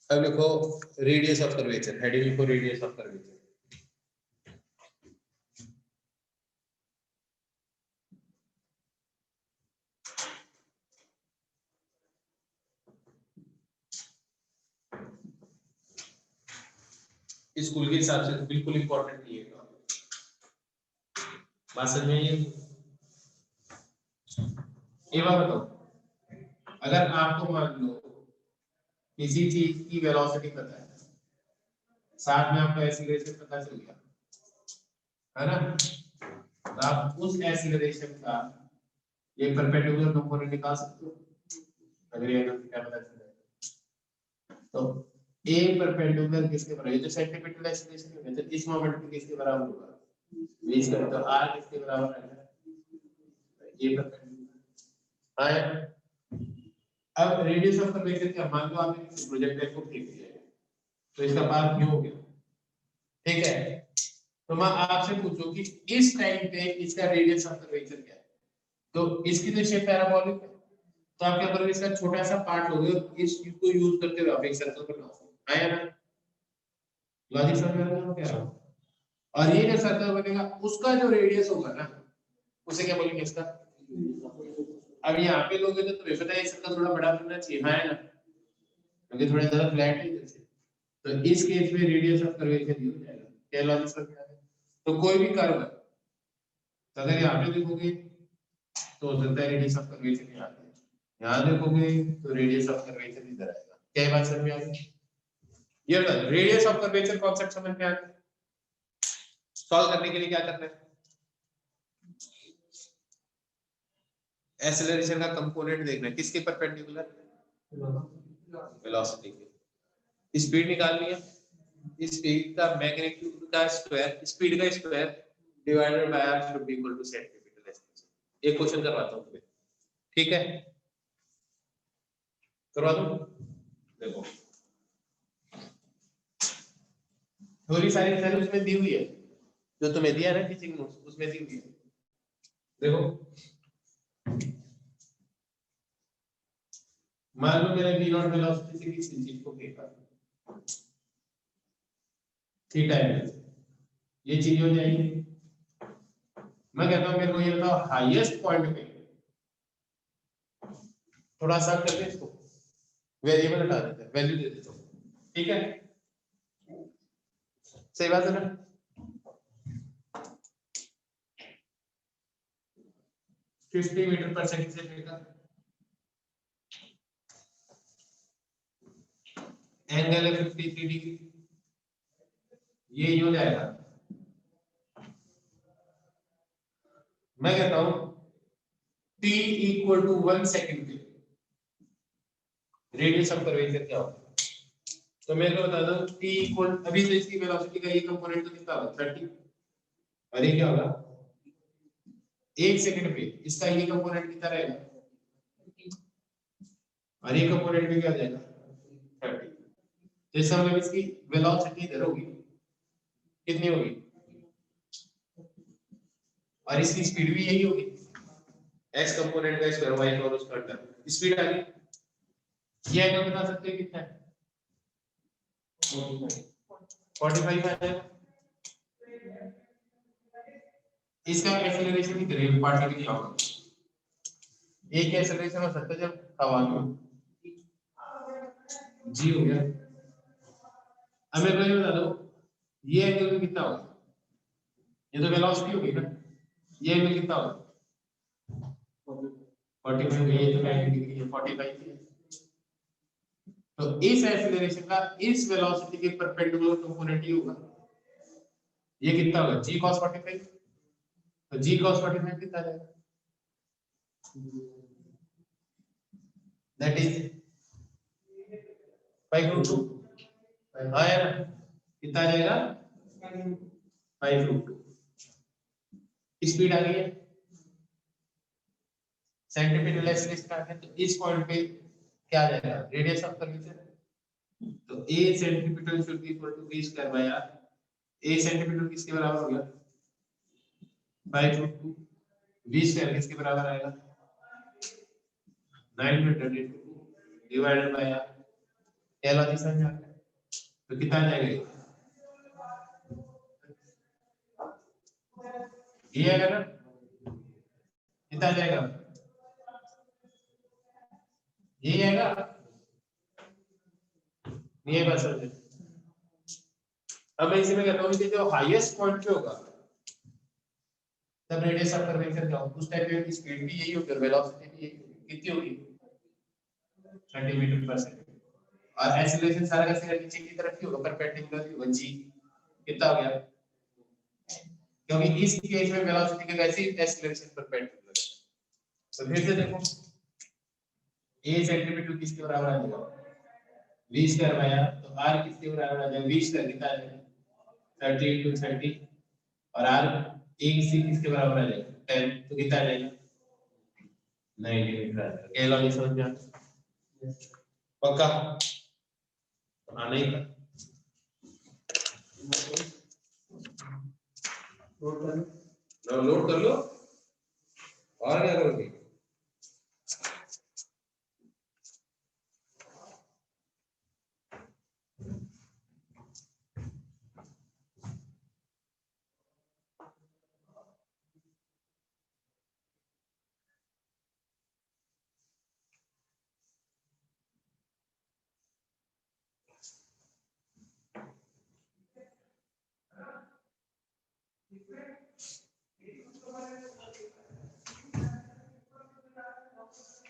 अब लिखो रेडियस ऑफ कर्वेचर, हेडिंग लिखो रेडियस ऑफ कर्वेचर। स्कूल के हिसाब से बिल्कुल इंपॉर्टेंट नहीं है, बात समझ में? ये बात बताओ, अगर आपको मान लो किसी चीज की वेलोसिटी पता है, साथ में आपको एक्सीलरेशन पता चल गया, है ना? तो आप उस एक्सीलरेशन का ये परपेंडिकुलर कंपोनेंट निकाल सकते हो अगर ये एंगल थीटा पता चल जाए तो। a परपेंडिकुलर किसके बराबर है? जो सेंटीमीटर एक्सीलरेशन है तो इस मोमेंट पे किसके बराबर होगा? v square. तो r किसके बराबर है? ये परपेंडिकुलर है। अब रेडियस ऑफ कर्वेचर क्या? मान लो आपने किसी प्रोजेक्टाइल को फेंक दिया है तो इसका पाथ क्यों हो गया? ठीक है, तो मैं आपसे पूछूं कि इस टाइम पे इसका रेडियस ऑफ कर्वेचर क्या है? तो इसकी तो शेप पैराबोलिक है, तो आप क्या करोगे? इसका छोटा सा पार्ट लोगे और इस को यूज करते हुए आप एक सर्कल बनाओगे। आया ना? लॉजिक समझ में आ रहा है क्या? और ये जो सर्कल बनेगा उसका जो रेडियस होगा ना उसे क्या बोलेंगे? इसका। अब यहाँ पे लोगे तो तुम्हें पता है ये सर्कल थोड़ा बड़ा बनना चाहिए, हाँ है ना? क्योंकि थोड़ा ज्यादा फ्लैट है जैसे, तो इस केस में रेडियस ऑफ कर्वेचर ये हो जाएगा। क्या लॉजिक समझ में आ रहा है? तो कोई भी कर्व है तो अगर यहाँ पे देखोगे तो हो सकता है रेडियस ऑफ कर्वेचर यहाँ पे, यहाँ देखोगे तो रेडियस ऑफ कर्वेचर इधर आएगा। क्या बात समझ में आ गई? ये रेडियस ऑफ कर्वेचर कॉन्सेप्ट समझ में आ गया? सॉल्व करने के लिए क्या करना है? एक्सेलरेशन का कंपोनेंट देखना है किसके परपेंडिकुलर, वेलोसिटी के। स्पीड निकालनी है, स्पीड का मैग्नीट्यूड का स्क्वायर, स्पीड का square divided by r should be equal two centimetre acceleration. एक क्वेश्चन करवाता हूं तुम्हें, ठीक है, करवा दूं। देखो थोड़ी सारी सर उसमें दी हुई है, जो तुम्हें दिया ना टीचिंग नोट्स उसमें दी हुई है। देखो मान लो मेरा v नॉट वेलोसिटी से किसी चीज को फेंका, थीटा एंगल, ये चीज हो जाएगी। मैं कहता हूं मेरे को ये बताओ हाईएस्ट पॉइंट पे, थोड़ा सा करके इसको वेरिएबल हटा देते हैं, वैल्यू दे देते हैं, ठीक है, सही बात है ना। फिफ्टी मीटर पर सेकंड से फेंका, एंगल है 53 डिग्री, ये हो जाएगा। मैं कहता हूं t इक्वल टू 1 सेकंड पे रेडियस ऑफ कर्वेचर क्या होगा। तो मेरे को बता दो t इक्वल, अभी तो इसकी वेलोसिटी का ये कंपोनेंट तो कितना होगा 30, और ये क्या होगा 1 सेकंड पे इसका ये कंपोनेंट कितना रहेगा, और ये कंपोनेंट भी क्या हो जाएगा 30। तो इसका मतलब इसकी वेलोसिटी इधर होगी, कितनी होगी, और इसकी स्पीड भी यही होगी, x कंपोनेंट का स्क्वायर y और उसका अंडर स्पीड आ गई। ये एंगल बता सकते हैं कितना है, 45 आ जाएगा। इसका एक्सेलरेशन इधर है, पार्टिकल क्या होगा, एक एक्सेलरेशन हो सकता है जब हवा में g हो गया। अब मेरे को ये बता दो ये एंगल में कितना होगा, ये तो वेलोसिटी होगी ना, ये एंगल कितना होगा 45, ये तो 90 डिग्री है, 45 है। तो इस एक्सेलरेशन का इस वेलोसिटी के परपेंडिकुलर कंपोनेंट ही होगा, ये कितना होगा g cos 45। तो g cos 45 कितना आएगा, दैट इज 5√2। हाँ है ना, कितना आ जाएगा 5√2। स्पीड आ गई है, सेंटीमीटर एक्सेलरेशन आ गया। तो इस पॉइंट पे क्या आ जाएगा रेडियस ऑफ कर्वेचर, तो a centimetre should be equal to v square by r। a centimetre किसके बराबर हो गया 5√2, v स्क्वायर किसके बराबर आएगा 932 डिवाइडेड बाय r। क्या लॉजिक समझ आ गया, तो कितना आ जाएगा ये आएगा ना, कितना आ जाएगा ये आएगा, ये बस समझे। अब मैं इसी में कहता हूं कि जो हाईएस्ट पॉइंट पे होगा तब रेडियस ऑफ कर्वेचर क्या होगा, उस टाइम पे स्पीड भी यही होगी और वेलोसिटी भी यही होगी, कितनी होगी 30 मीटर पर सेकंड। और एक्सीलरेशन सारा का सारा नीचे की तरफ ही होगा, परपेंडिकुलर ही होगा, g कितना हो गया, क्योंकि इस केस में वेलोसिटी के वैसे ही एक्सीलरेशन परपेंडिकुलर है। तो फिर से देखो a सेंटीमीटर किसके बराबर आ जाएगा v स्क्वायर बाय r, तो r किसके बराबर आ जाएगा v स्क्वायर कितना आ जाएगा 30 into 30, और r एक सी किसके बराबर आ जाएगा 10, तो कितना आ जाएगा 90 मीटर आ जाएगा। क्या लॉजिक समझ में आता है, पक्का आना ही था। लोड कर लो और क्या करोगे।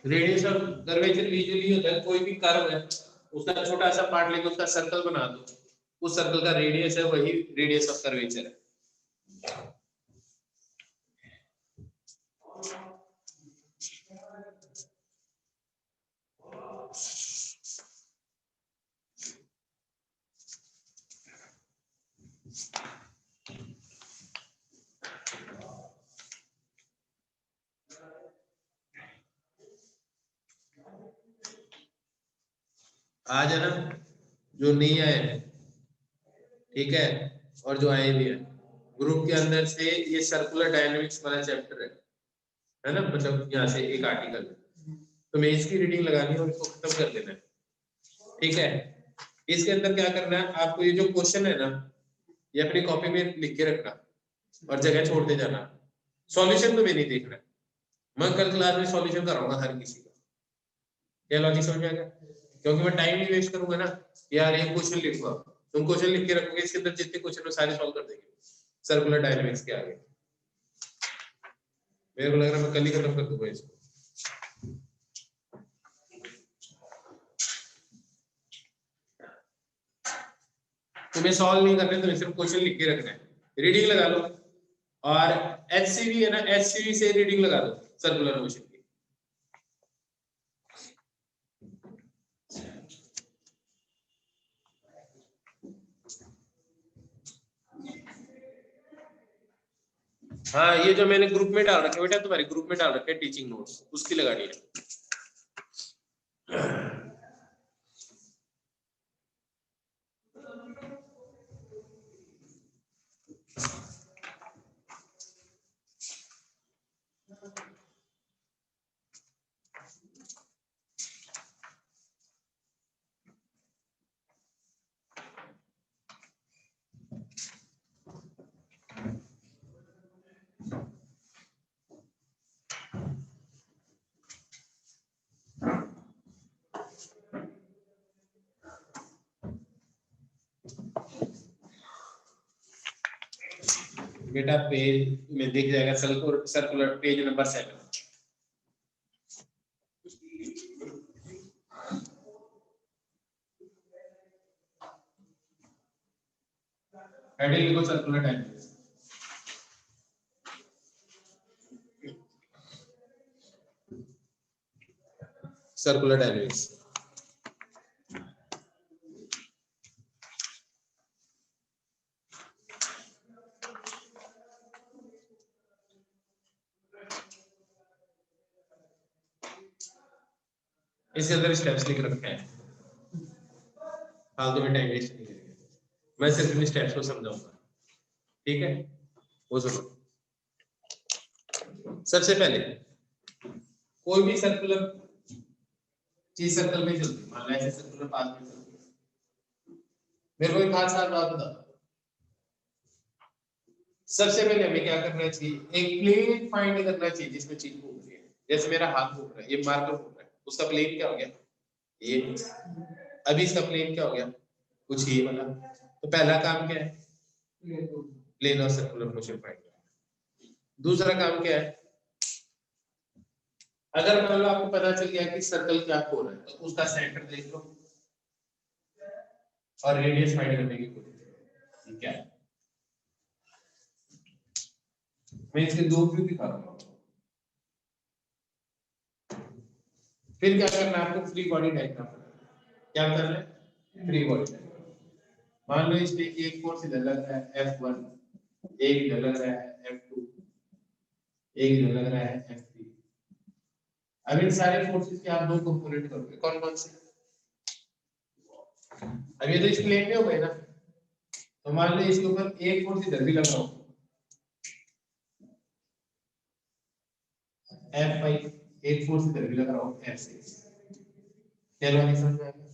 रेडियस ऑफ कर्वेचर यूजुअली होता है, कोई भी कर्व है उसका छोटा सा पार्ट लेके उसका सर्कल बना दो, उस सर्कल का रेडियस है वही रेडियस ऑफ कर्वेचर है। आ जाना, जो नहीं आए ठीक है, और जो आए भी है ग्रुप के अंदर से, ये सर्कुलर डायनेमिक्स वाला चैप्टर है ना, मतलब यहाँ से एक आर्टिकल, तो मैं इसकी रीडिंग लगानी है और इसको खत्म कर देना है, ठीक है। इसके अंदर क्या करना है आपको, ये जो क्वेश्चन है ना, ये अपनी कॉपी में लिख के रखना और जगह छोड़ते जाना, सॉल्यूशन तो मैं नहीं देखना है, मैं कल क्लास में सॉल्यूशन कराऊंगा हर किसी का, क्या लॉजिक समझ में आ गया, क्योंकि मैं टाइम नहीं वेस्ट करूंगा ना, यार ये क्वेश्चन लिखूंगा, तुम क्वेश्चन लिख के रखोगे, इसके अंदर जितने क्वेश्चन हो सारे सॉल्व कर देंगे सर्कुलर डायनेमिक्स के आगे, मेरे को लग रहा है मैं कल ही खत्म कर दूंगा इसको। तुम्हें सॉल्व नहीं करना है, तुम्हें सिर्फ क्वेश्चन लिख के रखना है, रीडिंग लगा लो, और एचसीवी है ना, एचसीवी से रीडिंग लगा दो सर्कुलर मोशन की। हाँ, ये जो मैंने ग्रुप में डाल रखे बेटा, तुम्हारे ग्रुप में डाल रखे टीचिंग नोट्स, उसकी लगानी है। बेटा पेज में दिख जाएगा सर्कुलर पेज नंबर 7। हेडिंग लिखो सर्कुलर डायनेमिक्स। सर्कुलर डायनेमिक्स इसके अंदर स्टेप्स लिख रखे हैं, फालतू में टाइम वेस्ट नहीं करेंगे, मैं सिर्फ इन स्टेप्स को समझाऊंगा, ठीक है। वो सुनो, सबसे पहले कोई भी सर्कुलर चीज सर्कल में चलती है, मान लो ऐसे सर्कुलर पाथ में चलती है, मेरे को एक खास बात बता, सबसे पहले हमें क्या करना चाहिए, एक प्लेन फाइंड करना चाहिए जिसमें चीज घूम रही है, जैसे मेरा हाथ घूम रहा है, ये मार्कर घूम रहा है, उसका प्लेन क्या हो गया ये, अभी इसका प्लेन क्या हो गया कुछ ये वाला, तो पहला काम क्या है प्लेन और सर्कुलर मोशन फाइंड करना। दूसरा काम क्या है, अगर मान लो आपको पता चल गया कि सर्कल क्या हो रहा है, तो उसका सेंटर देख लो और रेडियस फाइंड करने की कोशिश करो, ठीक है। मैं इसके दो व्यू दिखा रहा हूं, फिर क्या करना है आपको, फ्री बॉडी डायग्राम, क्या करना है फ्री बॉडी डायग्राम। मान लो इसमें एक फोर्स इधर लग रहा है F1, एक इधर लग रहा है F2, एक इधर लग रहा है F3। अब इन सारे फोर्सेस के आप दो कंपोनेंट करोगे, कौन कौन से, अब ये तो इस प्लेन में हो गए ना, तो मान लो इसके ऊपर एक फोर्स इधर भी लग रहा हो F5, एक फोर्स इधर भी लग रहा हो F6, चलो आगे समझ में आ गया।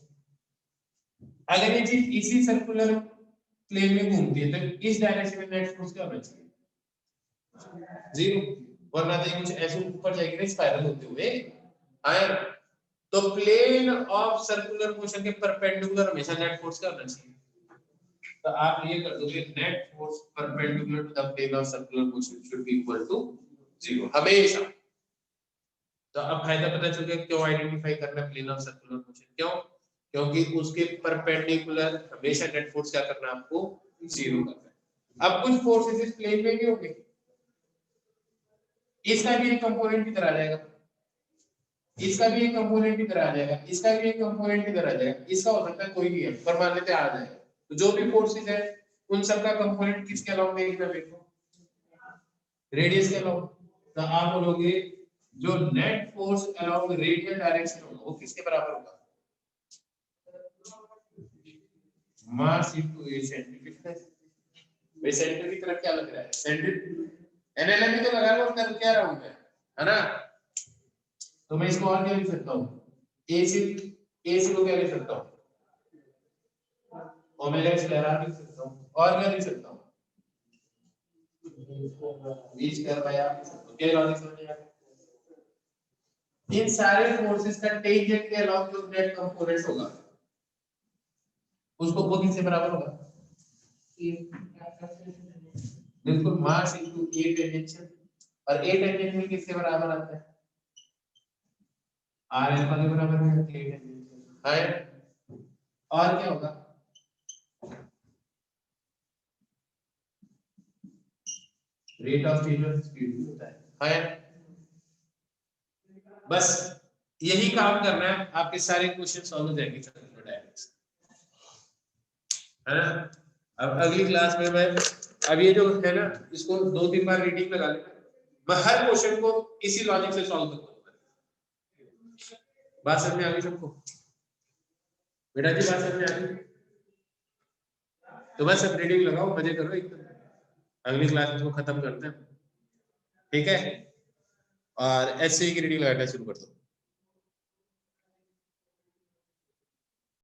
अगर ये चीज इसी सर्कुलर प्लेन में घूमती है तो इस डायरेक्शन में नेट फोर्स क्या होना चाहिए, जीरो, वरना तो ये कुछ ऐसे ऊपर जाएगी ना स्पाइरल होते हुए आया, तो प्लेन ऑफ सर्कुलर मोशन के परपेंडिकुलर हमेशा नेट फोर्स क्या होना चाहिए, तो आप ये कर दोगे net force perpendicular to the plane of circular motion should be equal to 0 हमेशा। तो अब फायदा पता चल गया क्यों आइडेंटिफाई करना है प्लेन ऑफ सर्कुलर मोशन, क्यों, क्योंकि उसके परपेंडिकुलर हमेशा नेट फोर्स क्या करना है आपको 0 करना है। अब कुछ फोर्सेस इस प्लेन में भी होंगे, इसका भी एक कंपोनेंट इधर आ जाएगा, इसका भी एक कंपोनेंट इधर आ जाएगा, इसका भी एक कंपोनेंट इधर आ जाएगा, इसका हो सकता है कोई भी है पर मान लेते आ जाएगा, तो जो भी फोर्सेस है उन सब का कंपोनेंट किसके अलाउंग देखना देखो, रेडियस के अलाउंग। तो आप बोलोगे जो net force along radial direction होगा वो किसके बराबर होगा, मास इनटू ए सेंटर भाई सेंटर की तरफ क्या लग रहा है सेंटर एनएलएम ही तो लगा लो कर क्या रहा हूं मैं है ना तो मैं इसको और क्या लिख सकता हूं ए सी को क्या लिख सकता हूं ओमेगा स्क्वायर आर लिख सकता हूं और क्या लिख सकता हूं v स्क्वायर बाय आर लिख सकता हूं क्या लॉजिक समझ में आ गया इन सारे फोर्सेस का टेंजेंट के अलॉन्ग जो नेट कंपोनेंट होगा उसको वो किससे बराबर होगा बिल्कुल मास इनटू ए टेंजेंशियल और ए टेंजेंशियल किससे बराबर आता है आर अल्फा के बराबर है ए टेंजेंशियल है और क्या होगा rate of change of speed भी होता है बस यही काम करना है आपके सारे क्वेश्चन सॉल्व हो जाएंगे थर्मोडायनेमिक्स है ना अब अगली क्लास में मैं अब ये जो है ना इसको 2-3 बार रीडिंग लगा लेना मैं हर क्वेश्चन को इसी लॉजिक से सॉल्व करूंगा बात समझ में आ गई सबको बेटा जी बात समझ में आ गई तो बस अब रीडिंग लगाओ मजे करो एकदम अगली क्लास में इसको खत्म करते हैं ठीक है और एससी की रीडिंग लगाना शुरू कर दो